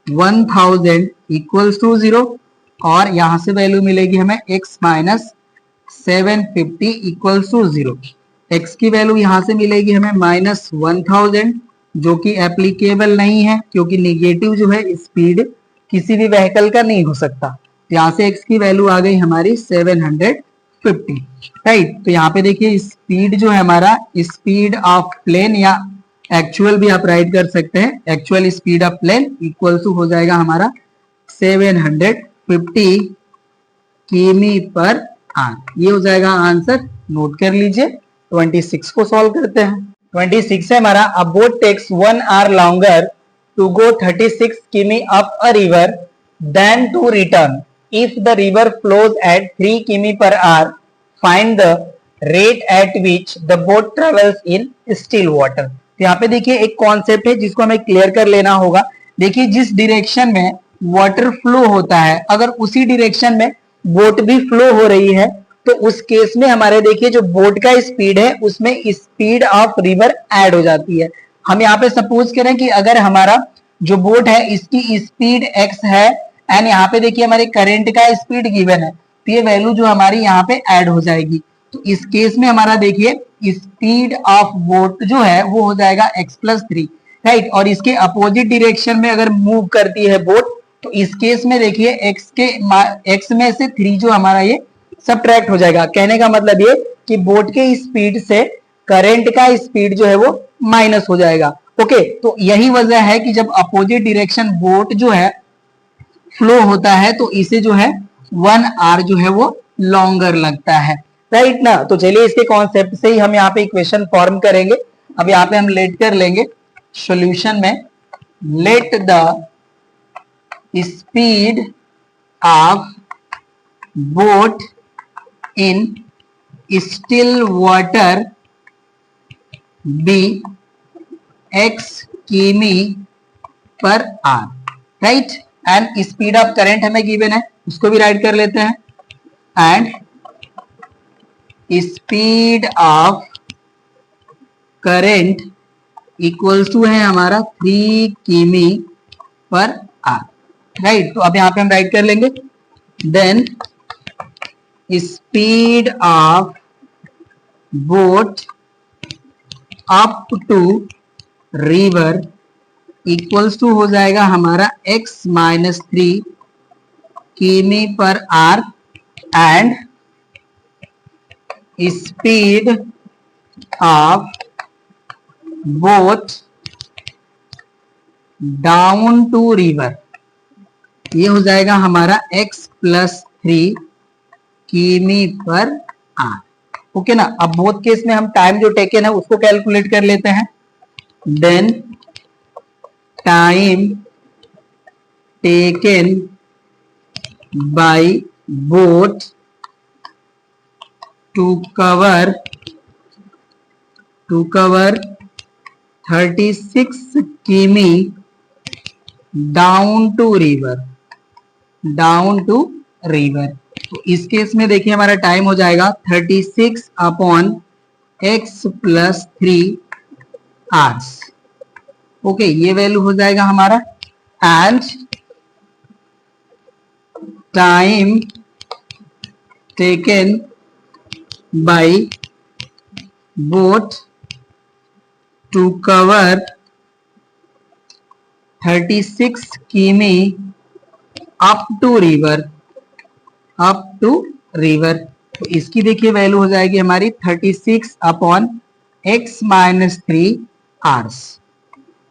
1000 इक्वल्स टू 0 और यहाँ से वैल्यू मिलेगी हमें x minus 750 equals to 0। x की वैल्यू यहाँ से मिलेगी हमें माइनस 1000 जो कि एप्लीकेबल नहीं है क्योंकि निगेटिव जो है स्पीड किसी भी व्हीकल का नहीं हो सकता। यहाँ से x की वैल्यू आ गई हमारी 750, राइट। तो यहाँ पे देखिए स्पीड जो है हमारा स्पीड ऑफ प्लेन या एक्चुअल भी आप राइट कर सकते हैं, actual speed of plane equal to हो जाएगा हमारा 750 किमी पर आर। ये हो जाएगा आंसर, नोट कर लीजिए। 26 को सॉल्व करते हैं। 26 है हमारा, a boat takes 1 hour longer to go 36 km up a river than to return if the river flows at 3 km per hour, find the rate at which the boat travels in still water. तो यहाँ पे देखिए एक concept है जिसको हमें clear कर लेना होगा। देखिए जिस डायरेक्शन में वाटर फ्लो होता है, अगर उसी डायरेक्शन में बोट भी फ्लो हो रही है, तो उस केस में हमारे देखिए जो बोट का स्पीड है उसमें स्पीड ऑफ रिवर ऐड हो जाती है। हम यहाँ पे सपोज करें कि अगर हमारा जो बोट है इसकी स्पीड x है एंड यहाँ पे देखिए हमारे करंट का स्पीड गिवन है, तो ये वैल्यू जो हमारी यहाँ पे ऐड हो जाएगी। तो इस केस में हमारा देखिए स्पीड ऑफ बोट जो है वो हो जाएगा x+3, राइट। और इसके अपोजिट डायरेक्शन में अगर मूव करती है बोट, तो इस केस में देखिए x में से 3 जो हमारा ये सबट्रैक्ट हो जाएगा। कहने का मतलब ये कि बोट के स्पीड से करंट का स्पीड जो है वो माइनस हो जाएगा। ओके, तो यही वजह है कि जब अपोजिट डायरेक्शन बोट जो है फ्लो होता है तो इसे जो है 1 आवर जो है वो लॉन्गर लगता है, राइट ना। तो चलिए इसके कॉन्सेप्ट से ही हम यहाँ पे इक्वेशन फॉर्म करेंगे। अब यहाँ पे हम लेट कर लेंगे सॉल्यूशन में, let the speed of boat in still water be x km per hour, right. And speed of current हमें गिवन है, उसको भी राइट कर लेते हैं। And speed of current equals to है हमारा 3 किमी पर आर, राइट। तो अब यहां पे हम राइट कर लेंगे, then speed of boat up to river equals to हो जाएगा हमारा x-3 km per hour, and speed of boat down to river, ये हो जाएगा हमारा x+3 किमी पर आर। ओके ना। अब बोथ केस में हम टाइम जो टेकन है उसको कैलकुलेट कर लेते हैं। Then time taken by boat to cover 36 km down to river. तो इस केस में देखिए हमारा टाइम हो जाएगा 36/x+3 आवर्स। ओके, ये वैल्यू हो जाएगा हमारा। And time taken by boat to cover 36 km up to river. तो इसकी देखिए वैल्यू हो जाएगी हमारी 36/x-3 आवर्स,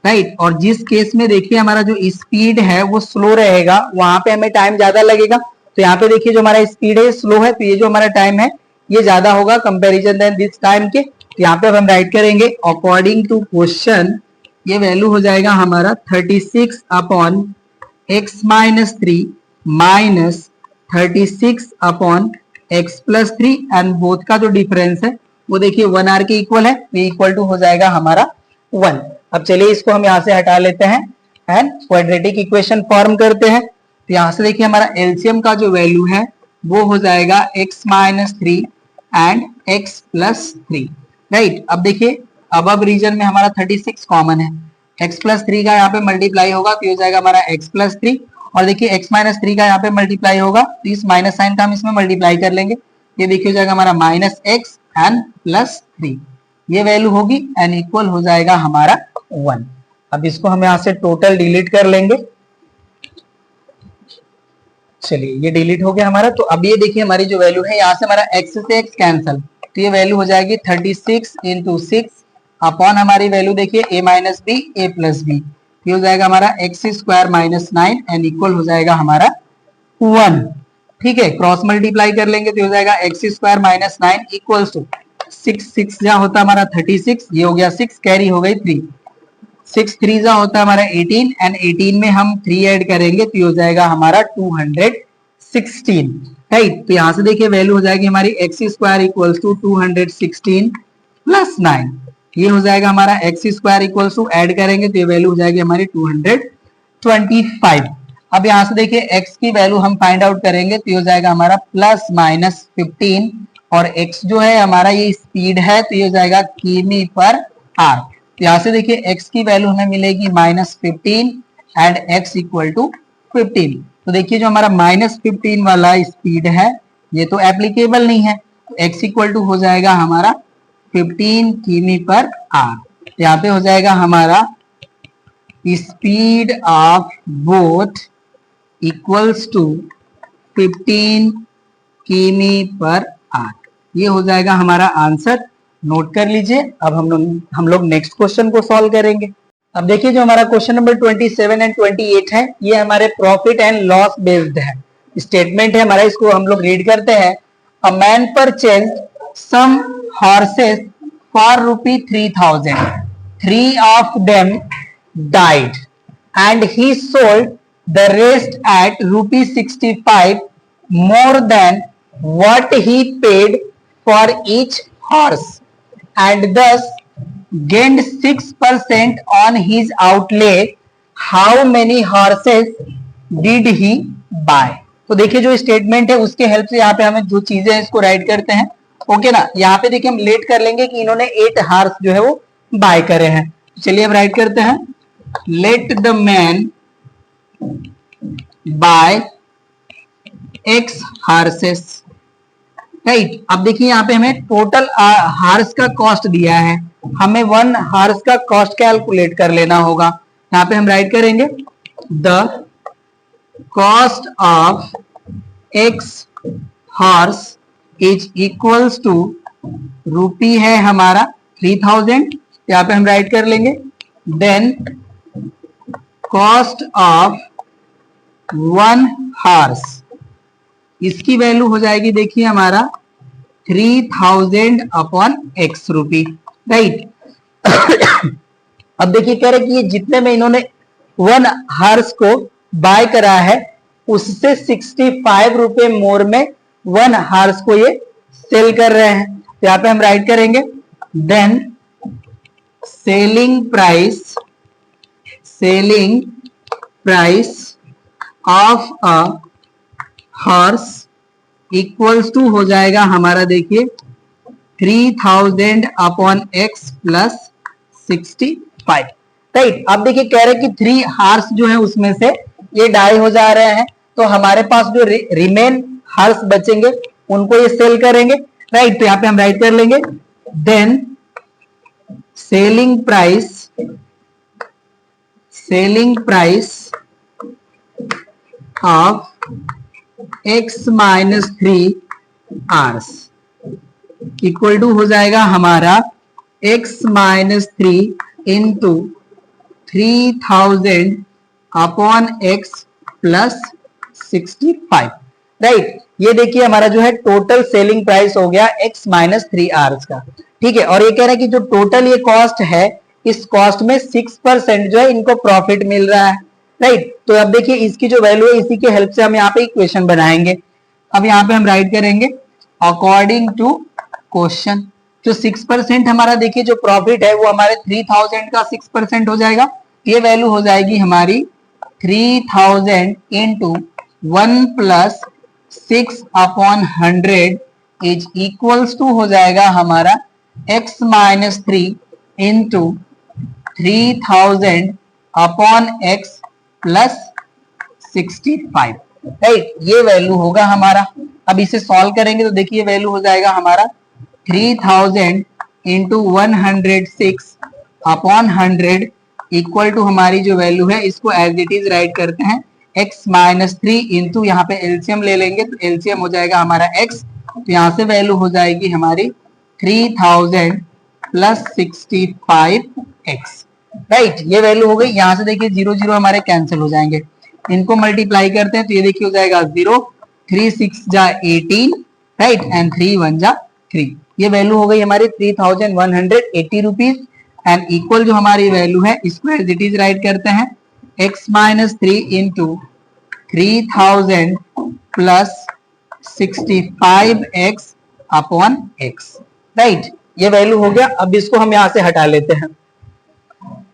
राइट। और जिस केस में देखिए हमारा जो स्पीड है वो स्लो रहेगा, वहां पे हमें टाइम ज्यादा लगेगा। तो यहाँ पे देखिए जो हमारा स्पीड है स्लो है, तो ये जो हमारा टाइम है ये ज्यादा होगा कंपेरिजन देन दिस टाइम के। तो यहाँ पे अब हम राइट करेंगे अकॉर्डिंग टू क्वेश्चन, ये वैल्यू हो जाएगा हमारा 36/x-3 minus 36/x+3, and both का जो डिफरेंस है वो देखिए 1 आवर के इक्वल है, तो इक्वल टू हो जाएगा हमारा 1। अब चलिए इसको हम यहां से हटा लेते हैं एंड क्वाड्रेटिक इक्वेशन फॉर्म करते हैं। तो यहां से देखिए हमारा एलसीएम का जो वैल्यू है वो हो जाएगा x-3 एंड x+3, राइट। अब देखिए अब रीजन में हमारा 36 कॉमन है, x+3 का यहाँ पे मल्टीप्लाई होगा तो ये हो जाएगा हमारा x+3, और देखिए x-3 का यहाँ पे मल्टीप्लाई होगा तो इस माइनस साइन का हम इसमें मल्टीप्लाई कर लेंगे। ये देखिए हो जाएगा हमारा -x एंड +3, ये वैल्यू होगी एंड इक्वल हो जाएगा हमारा 1। अब इसको हम यहाँ से टोटल डिलीट कर लेंगे। चलिए ये डिलीट हो गया हमारा। तो अब ये देखिए हमारी जो वैल्यू है यहाँ से हमारा x से x कैंसल, तो ये वैल्यू हो जाएगी 36 × 6 अपॉन हमारी वैल्यू देखिए a - b a + b, ये हो जाएगा हमारा x² - 9 एंड इक्वल हो जाएगा हमारा 1। ठीक है, क्रॉस मल्टीप्लाई कर लेंगे तो हो जाएगा x square minus 9 equals to 6 जा होता हमारा 36, ये हो गया 6, कैरी हो गई 3, 6 3 जा होता है हमारा 18 एंड 18 में हम 3 ऐड करेंगे तो ये हो जाएगा हमारा 216, राइट। तो यहाँ से देखिए वैल्यू हो जाएगी हमारी x square equals to 216 plus 9, ये हो जाएगा हमारा x square equals to add करेंगे तो ये वैल्यू हो जाएगी हमारी 225। अब यहाँ से देखिए x की वैल्यू हम फाइंड आउट करेंगे तो ये हो जाएगा हमारा प्लस माइनस 15 और x जो है हमारा ये स्पीड है तो ये हो जाएगा किमी पर आर। यहाँ से देखिए x की वैल्यू हमें मिलेगी minus 15 and x equal to 15। तो देखिए जो हमारा माइनस 15 वाला स्पीड है ये तो एप्लीकेबल नहीं है, तो x इक्वल टू हो जाएगा हमारा 15 किमी पर आर। यहाँ पे हो जाएगा हमारा speed of both equals to 15 km per are. ये हो जाएगा हमारा आंसर, नोट कर लीजिए। अब हम लोग नेक्स्ट क्वेश्चन को सॉल्व करेंगे। अब देखिए जो हमारा क्वेश्चन नंबर 27 एंड 28 है ये हमारे प्रॉफिट एंड लॉस बेस्ड है, स्टेटमेंट है हमारा, इसको हम लोग रीड करते हैं। A man purchased some horses for ₹3000, 3 of them died and he sold the rest at ₹65 more than what he paid for each horse and thus gained 6% on his outlay. How many horses did he buy? तो देखिए जो statement है उसके help से यहाँ पे हमें जो चीजें हैं इसको राइट करते हैं, ओके ना। यहाँ पे देखिए हम लेट कर लेंगे कि इन्होंने 8 हार्स जो है वो बाय करे हैं। चलिए अब राइट करते हैं, let the man buy x horses, right. अब देखिए यहाँ पे हमें टोटल हार्स का कॉस्ट दिया है, हमें 1 हार्स का कॉस्ट कैलकुलेट कर लेना होगा। यहाँ पे हम राइट करेंगे the cost of x horse is equals to rupee है हमारा 3000, यहाँ पे हम राइट कर लेंगे देन कॉस्ट ऑफ 1 हार्स, इसकी वैल्यू हो जाएगी देखिए हमारा 3000 अपॉन एक्स रुपी, राइट। अब देखिए कह रहे कि ये जितने में इन्होंने 1 हार्स को बाय करा है उससे 65 रुपए मोर में 1 हार्स को ये सेल कर रहे हैं। तो यहाँ पे हम राइट करेंगे then selling price of a horse equals to हो जाएगा हमारा देखिए 3000 अपॉन एक्स प्लस 65, राइट। अब देखिए कह रहे कि 3 हार्स जो है उसमें से ये डाई हो जा रहे हैं, तो हमारे पास जो रिमेन हार्स बचेंगे उनको ये सेल करेंगे, राइट। तो यहाँ पे हम राइट कर लेंगे then selling price of x minus 3 horse equal to हो जाएगा हमारा x minus 3 into 3000 upon x plus 65, right. ये देखिए हमारा जो है टोटल सेलिंग प्राइस हो गया x माइनस 3 आर्स का, ठीक है। और ये कह रहा है कि जो टोटल ये कॉस्ट है इस कॉस्ट में 6% जो है इनको प्रॉफिट मिल रहा है, राइट। तो अब देखिए इसकी जो वैल्यू है इसी के हेल्प से हम यहाँ पे इक्वेशन बनाएंगे। अब यहाँ पे हम राइट करेंगे अकॉर्डिंग टू क्वेश्चन, जो 6% हमारा देखिए जो प्रॉफिट है वो हमारे 3000 का 6% हो जाएगा, ये वैल्यू हो जाएगी हमारी 3000 into 1 plus 6 upon 100 is equals to हो जाएगा हमारा x minus 3 into 3000 upon x plus 65, right. ये वैल्यू होगा हमारा। अब इसे सॉल्व करेंगे तो देखिए वैल्यू हो जाएगा हमारा 3000 इंटू 106 अपॉन 100 इक्वल टू हमारी जो वैल्यू है इसको एज इट इज राइट करते हैं x माइनस 3 इंटू यहाँ पे एलसीएम ले लेंगे तो एलसीएम हो जाएगा हमारा x, तो यहाँ से वैल्यू हो जाएगी हमारी 3000 प्लस 65x, राइट। ये वैल्यू हो गई। यहाँ से देखिए 0 0 हमारे कैंसिल हो जाएंगे, इनको मल्टीप्लाई करते हैं तो ये देखिए हो जाएगा 0, 3 6 जा 18, राइट, एंड 3 1 जा 3। ये वैल्यू हो गई हमारी 3180 रुपीज। एंड इक्वल जो हमारी वैल्यू है इसको एज इट इज राइट करते हैं, x minus 3 into 3000 plus 65x upon x, right. ये वैल्यू हो गया। अब इसको हम यहां से हटा लेते हैं।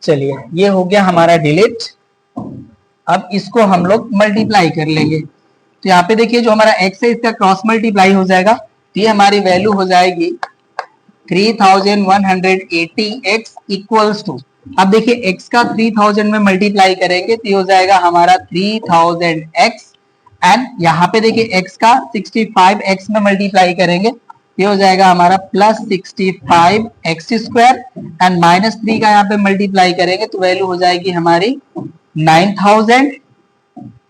चलिए, ये हो गया हमारा डिलीट। अब इसको हम लोग मल्टीप्लाई कर लेंगे। तो यहाँ पे देखिए जो हमारा x है इसका क्रॉस मल्टीप्लाई हो जाएगा, तो ये हमारी वैल्यू हो जाएगी 3180x इक्वल्स टू, अब देखिए x का 3000 में मल्टीप्लाई करेंगे तो ये हो जाएगा हमारा 3000x, एंड यहाँ पे देखिए x का 65x में मल्टीप्लाई करेंगे ये हो जाएगा हमारा plus 65x square, and minus 3 का यहाँ पे मल्टीप्लाई करेंगे तो वैल्यू हो जाएगी हमारी 9000,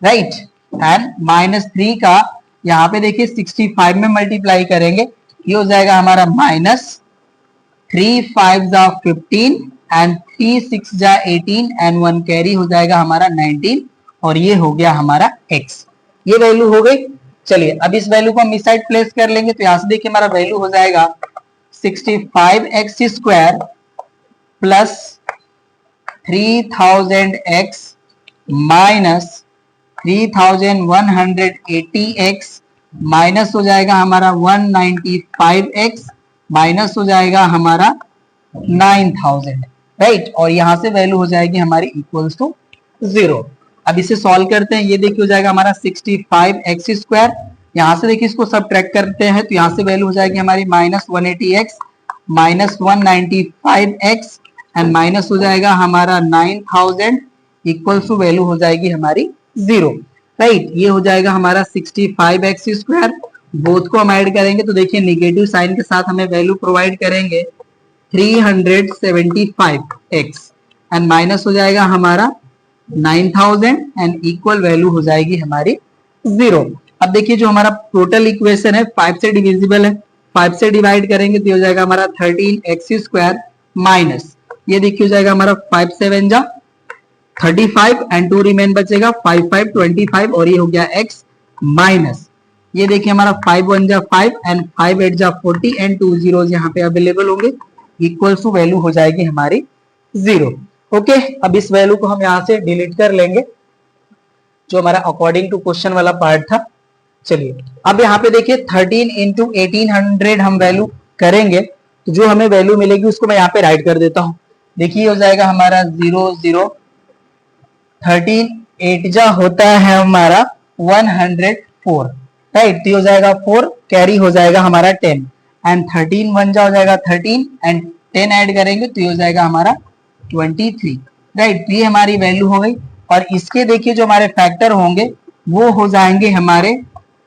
राइट, एंड माइनस 3 का यहाँ पे देखिए 65 में मल्टीप्लाई करेंगे ये हो जाएगा हमारा माइनस 3 5 जा 15 एंड 3 6 जा 18 एंड 1 कैरी हो जाएगा हमारा 19, और ये हो गया हमारा x। ये वैल्यू हो गई। चलिए अब इस वैल्यू को हम इस साइड प्लेस कर लेंगे, तो यहां से देखिए हमारा वैल्यू हो जाएगा 65x square plus 3000x minus 3180x minus हो जाएगा हमारा 195x माइनस हो जाएगा हमारा 9000, राइट, और यहां से वैल्यू हो जाएगी हमारी इक्वल्स टू 0। अब इसे सॉल्व करते हैं। ये देखिए हो जाएगा हमारा 65x स्क्वायर, यहां से देखिए इसको सब्ट्रैक्ट करते हैं तो यहां से वैल्यू हो जाएगी हमारी minus 180x minus 195x and minus हो जाएगा हमारा 9000 इक्वल्स टू वैल्यू हो जाएगी हमारी 0, राइट। ये हो जाएगा हमारा 65x स्क्वायर, बोथ को हम ऐड करेंगे तो देखिए निगेटिव साइन के साथ हमें वैल्यू प्रोवाइड करेंगे 375x एंड माइनस हो जाएगा हमारा 9000 एंड इक्वल वैल्यू हो जाएगी हमारी 0। अब देखिए जो हमारा टोटल इक्वेशन है 5 से डिविजिबल है, 5 से डिवाइड करेंगे तो हो जाएगा हमारा 13x स्क्वायर माइनस ये देखिए हो जाएगा हमारा 5 7 जा 35 एंड 2 रिमेन बचेगा 5 5 25 और ये हो गया x माइनस ये देखिए हमारा 5 1 जा 5 एंड 5 8 जा 40 एंड 2 जीरोस यहाँ पे अवेलेबल होंगे इक्वल टू वैल्यू हो जाएगी हमारी 0। ओके, अब इस वैल्यू को हम यहाँ से डिलीट कर लेंगे जो हमारा अकॉर्डिंग टू क्वेश्चन वाला पार्ट था। चलिए अब यहाँ पे देखिए 13 इंटू 1800 हम वैल्यू करेंगे तो जो हमें वैल्यू मिलेगी उसको मैं यहाँ पे राइट कर देता हूँ। देखिए हो जाएगा हमारा 0 0 13 8 जा होता है हमारा 104, राइट, तो हो जाएगा 4 कैरी हो जाएगा हमारा 10 एंड 13 1 जा हो जाएगा 13 एंड 10 ऐड करेंगे तो ये हो जाएगा हमारा 23, राइट, तो ये हमारी वैल्यू हो गई। और इसके देखिए जो हमारे फैक्टर होंगे वो हो जाएंगे हमारे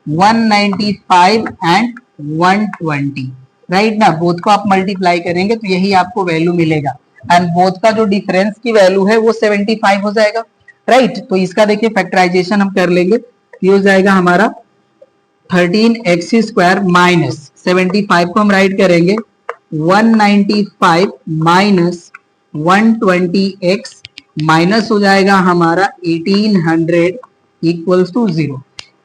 195 एंड 120, राइट ना, बोथ को आप मल्टीप्लाई करेंगे तो यही आपको वैल्यू मिलेगा एंड बोथ का जो डिफरेंस की वैल्यू है वो 75 हो जाएगा, राइट। तो इसका देखिए फैक्टराइजेशन हम कर लेंगे, ये हो जाएगा हमारा 13x स्क्वायर माइनस 75 को हम राइट करेंगे 195 माइनस 120x माइनस हो जाएगा हमारा 1800 इक्वल्स टू 0।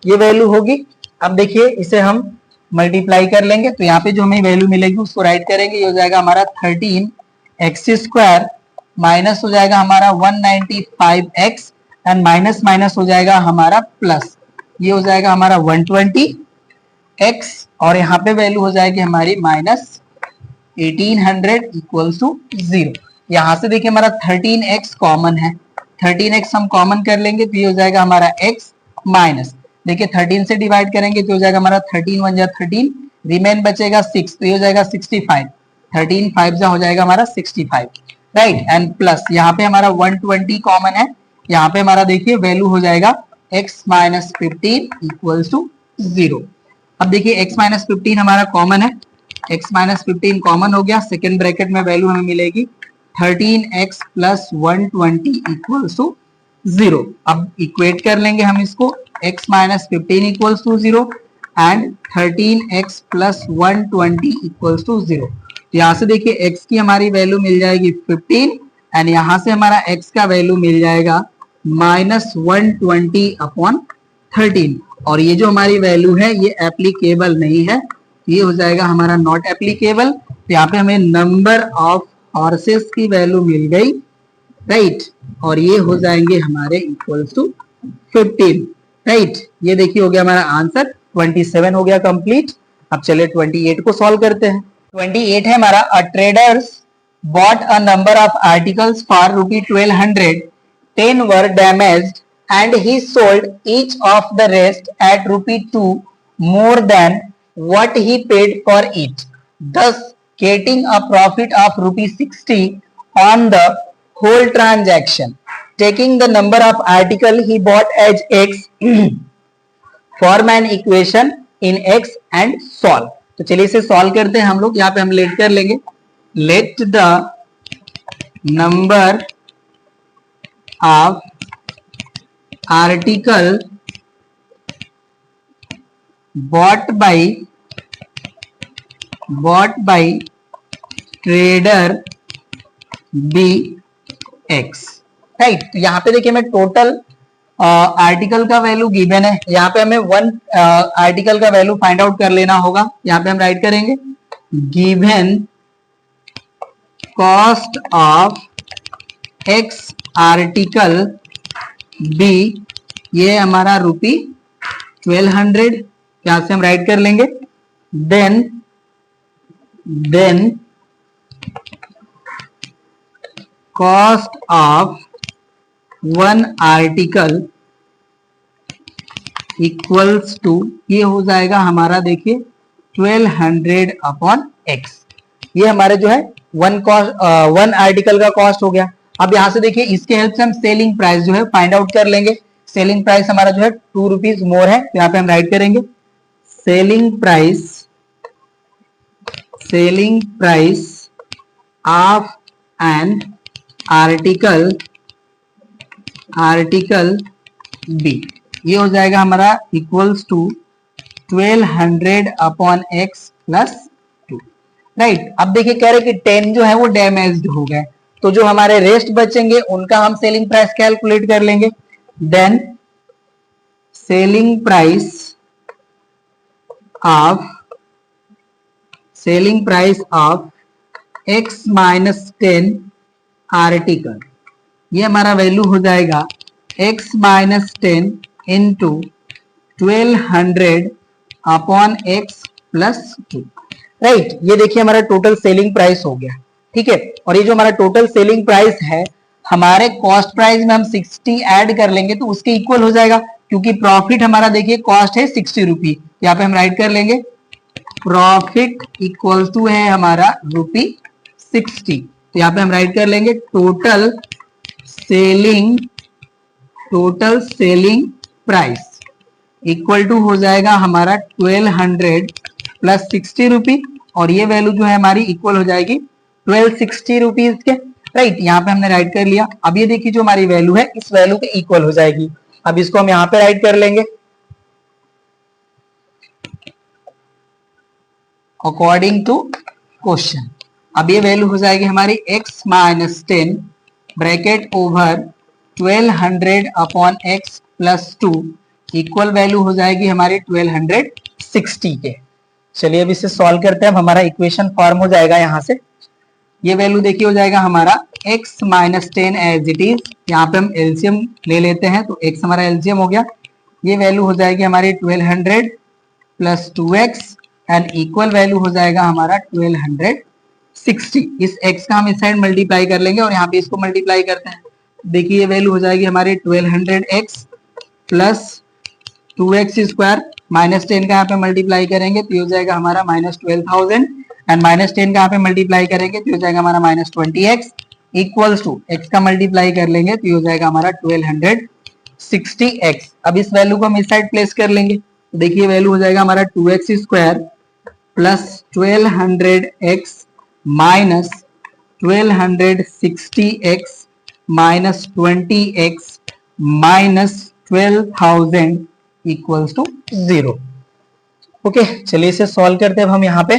ये वैल्यू होगी। अब देखिए इसे हम मल्टीप्लाई कर लेंगे तो यहाँ पे जो हमें वैल्यू मिलेगी उसको राइट करेंगे, ये हो जाएगा हमारा 13x स्क्वायर माइनस हो जाएगा हमारा 195x एंड माइनस माइनस हो जाएगा हमारा प्लस ये हो जाएगा हमारा 120x और यहाँ पे वैल्यू हो जाएगी हमारी माइनस 1800 इक्वल्स टू 0। यहाँ से देखिए हमारा 13x कॉमन है, 13x हम कॉमन कर लेंगे तो ये हो जाएगा हमारा x माइनस देखिए 13 से डिवाइड करेंगे तो हो जाएगा हमारा 13 1 जा 13 रिमेन बचेगा 6 तो ये हो जाएगा 65, 13 5 जा हो जाएगा हमारा 65, राइट, एंड प्लस यहाँ पे हमारा 120 कॉमन है, यहाँ पे हमारा देखिए वैल्यू हो जाएगा x माइनस 15 इक्वल्स टू 0। अब देखिए x माइनस 15 हमारा कॉमन है, x माइनस 15 कॉमन हो गया, सेकेंड ब्रैकेट में वैल्यू हमें मिलेगी 13x प्लस 120 इक्वल्स टू 0। अब इक्वेट कर लेंगे हम इसको, x minus 15 equals to 0 and 13x plus 120 equals to 0। यहाँ से देखिए x की हमारी वैल्यू मिल जाएगी 15 एंड यहाँ से हमारा x का वैल्यू मिल जाएगा माइनस 120 अपॉन 13 और ये जो हमारी वैल्यू है ये एप्लीकेबल नहीं है, ये हो जाएगा हमारा नॉट एप्लीकेबल। तो यहाँ पे हमें नंबर ऑफ हॉर्सेस की वैल्यू मिल गई, राइट, और ये हो जाएंगे हमारे इक्वल्स टू 15, राइट। ये देखिए हो गया हमारा आंसर, 27 हो गया कंप्लीट। अब चलिए 28 को सॉल्व करते हैं। 28 है हमारा, a traders bought a number of articles for ₹1200, 10 were damaged and he sold each of the rest at ₹2 more than what he paid for each, thus getting a profit of ₹60 on the whole transaction. Taking the number of article he bought as X, form an equation in X and solve. तो चलिए इसे solve करते हैं हम लोग। यहाँ पे हम लेट कर लेंगे, let the number of article bought by trader B X, राइट। तो यहाँ पे देखिए हमें टोटल आर्टिकल का वैल्यू गिवन है, यहाँ पे हमें वन आर्टिकल का वैल्यू फाइंड आउट कर लेना होगा। यहाँ पे हम राइट करेंगे given cost of x article be, ये हमारा ₹1200, यहां से हम राइट कर लेंगे। Then cost of one article equals to, ये हो जाएगा हमारा देखिए 1200 अपॉन एक्स। ये हमारे जो है वन आर्टिकल का कॉस्ट हो गया। अब यहां से देखिए इसके हेल्प से हम सेलिंग प्राइस जो है फाइंड आउट कर लेंगे। सेलिंग प्राइस हमारा जो है ₹2 मोर है, तो यहाँ पे हम राइट करेंगे selling price of an article be, ये हो जाएगा हमारा equals to 1200 upon x plus 2, right. अब देखिए कह रहे कि 10 जो है वो डैमेज्ड हो गए, तो जो हमारे रेस्ट बचेंगे उनका हम सेलिंग प्राइस कैलकुलेट कर लेंगे। Then selling price of x minus 10 article, ये हमारा वैल्यू हो जाएगा x minus 10 into 1200 upon x plus 2, right. ये देखिए हमारा टोटल सेलिंग प्राइस हो गया, ठीक है। और ये जो हमारा टोटल सेलिंग प्राइस है, हमारे कॉस्ट प्राइस में हम 60 ऐड कर लेंगे तो उसके इक्वल हो जाएगा, क्योंकि प्रॉफिट हमारा देखिए कॉस्ट है ₹60। यहाँ पे हम राइट कर लेंगे प्रॉफिट इक्वल टू है हमारा ₹60। तो यहाँ पे हम राइट कर लेंगे total selling price equal to हो जाएगा हमारा 1200 प्लस ₹60, और ये वैल्यू जो है हमारी इक्वल हो जाएगी 1260 रुपीज के, राइट। यहाँ पे हमने राइट कर लिया। अब ये देखिए जो हमारी वैल्यू है इस वैल्यू के इक्वल हो जाएगी। अब इसको हम यहाँ पे राइट कर लेंगे अकॉर्डिंग टू क्वेश्चन। अब ये वैल्यू हो जाएगी हमारी x minus 10 bracket over 1200 upon x plus 2 equal value हो जाएगी हमारी 1260 के। चलिए अब इसे सॉल्व करते हैं। अब हमारा इक्वेशन फॉर्म हो जाएगा यहाँ से, ये वैल्यू देखिए हो जाएगा हमारा x minus 10 as it is. यहाँ पे हम एलसीएम ले लेते हैं, तो x हमारा एलसीएम हो गया। ये वैल्यू हो जाएगी हमारी 1200 plus 2x and equal value हो जाएगा हमारा 1260। इस x का हम इस साइड मल्टीप्लाई कर लेंगे और यहाँ पे इसको मल्टीप्लाई करते हैं। देखिए ये वैल्यू हो जाएगी हमारी 1200x plus 2x square, minus 10 का यहाँ पे मल्टीप्लाई करेंगे तो ये हो जाएगा हमारा माइनस 12,000 एंड माइनस 10 का यहाँ पे मल्टीप्लाई करेंगे तो हो जाएगा हमारा minus 20x equals to x का मल्टीप्लाई कर लेंगे तो हो जाएगा हमारा 1260x। अब इस वैल्यू को हम इस साइड प्लेस कर लेंगे, तो देखिए वैल्यू हो जाएगा हमारा 2x square plus 1200x minus 1260x minus 20x minus 12,000 equals to 0। Okay, चलिए इसे सॉल्व करते हैं अब हम यहाँ पे।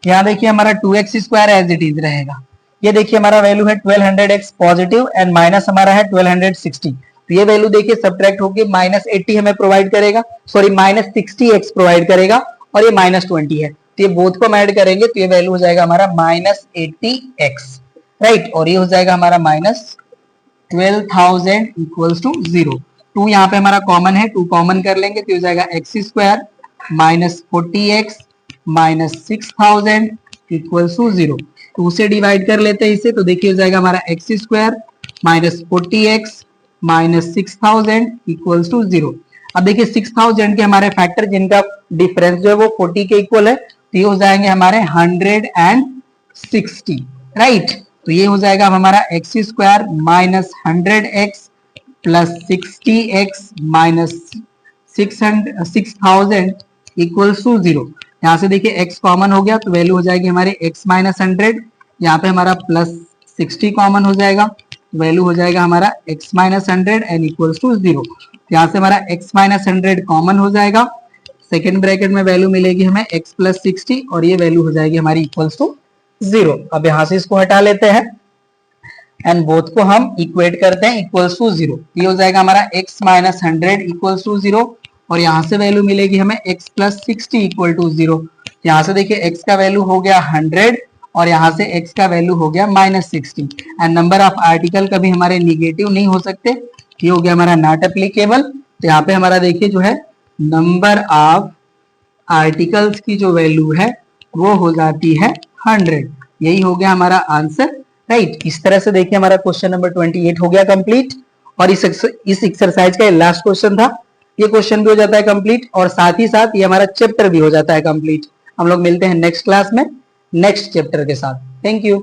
यहाँ देखिए हमारा 2x square as it is रहेगा। ये देखिए हमारा वैल्यू है 1200x पॉजिटिव एंड माइनस हमारा है 1260, तो ये वैल्यू देखिए सब्ट्रैक्ट होके -80 हमें प्रोवाइड करेगा, सॉरी -60x प्रोवाइड करेगा, और ये -20 है, तो ये बोथ को हम ऐड करेंगे तो ये वैल्यू हो जाएगा हमारा -80x, राइट। और ये हो जाएगा हमारा -12,000 इक्वल्स टू 0। 2 यहाँ पे हमारा कॉमन है, 2 कॉमन कर लेंगे तो हो जाएगा x² -40x -6000 इक्वल्स टू 0। 2 से डिवाइड कर लेते हैं इसे, तो देखिए हो जाएगा हमारा x² -40x -6000 इक्वल्स टू 0। अब देखिए 6000 के हमारे फैक्टर जिनका डिफरेंस जो है वो 40 के इक्वल है, तो ये हो जाएंगे हमारे 160, राइट। तो ये हो जाएगा हमारा x² -100x +60x -6000 equals to 0। यहाँ से देखिए x कॉमन हो गया तो वैल्यू हो जाएगी हमारे x -100, यहाँ पे हमारा +60 कॉमन हो जाएगा, वैल्यू हो जाएगा हमारा x -100 एंड इक्वल्स टू 0। यहाँ से हमारा x -100 कॉमन हो जाएगा, सेकेंड ब्रैकेट में वैल्यू मिलेगी हमें x +60 और ये वैल्यू हो जाएगी हमारी इक्वल्स टू 0। अब यहाँ से इसको हटा लेते हैं एंड बोथ को हम इक्वेट करते हैं इक्वल्स टू 0। ये हो जाएगा हमारा x -100 इक्वल्स टू 0 और यहाँ से वैल्यू मिलेगी हमें x +60 इक्वल टू 0। यहाँ से देखिए x का वैल्यू हो गया 100 और यहाँ से x का वैल्यू हो गया -60 एंड नंबर ऑफ आर्टिकल कभी हमारे निगेटिव नहीं हो सकते, ये हो गया हमारा नॉट एप्लीकेबल। तो यहाँ पे हमारा देखिए जो है नंबर ऑफ आर्टिकल्स की जो वैल्यू है वो हो जाती है 100। यही हो गया हमारा आंसर, राइट। इस तरह से देखिए हमारा क्वेश्चन नंबर 28 हो गया कंप्लीट और इस एक्सरसाइज का लास्ट क्वेश्चन था, ये क्वेश्चन भी हो जाता है कंप्लीट और साथ ही साथ ये हमारा चैप्टर भी हो जाता है कंप्लीट। हम लोग मिलते हैं नेक्स्ट क्लास में नेक्स्ट चैप्टर के साथ। Thank you.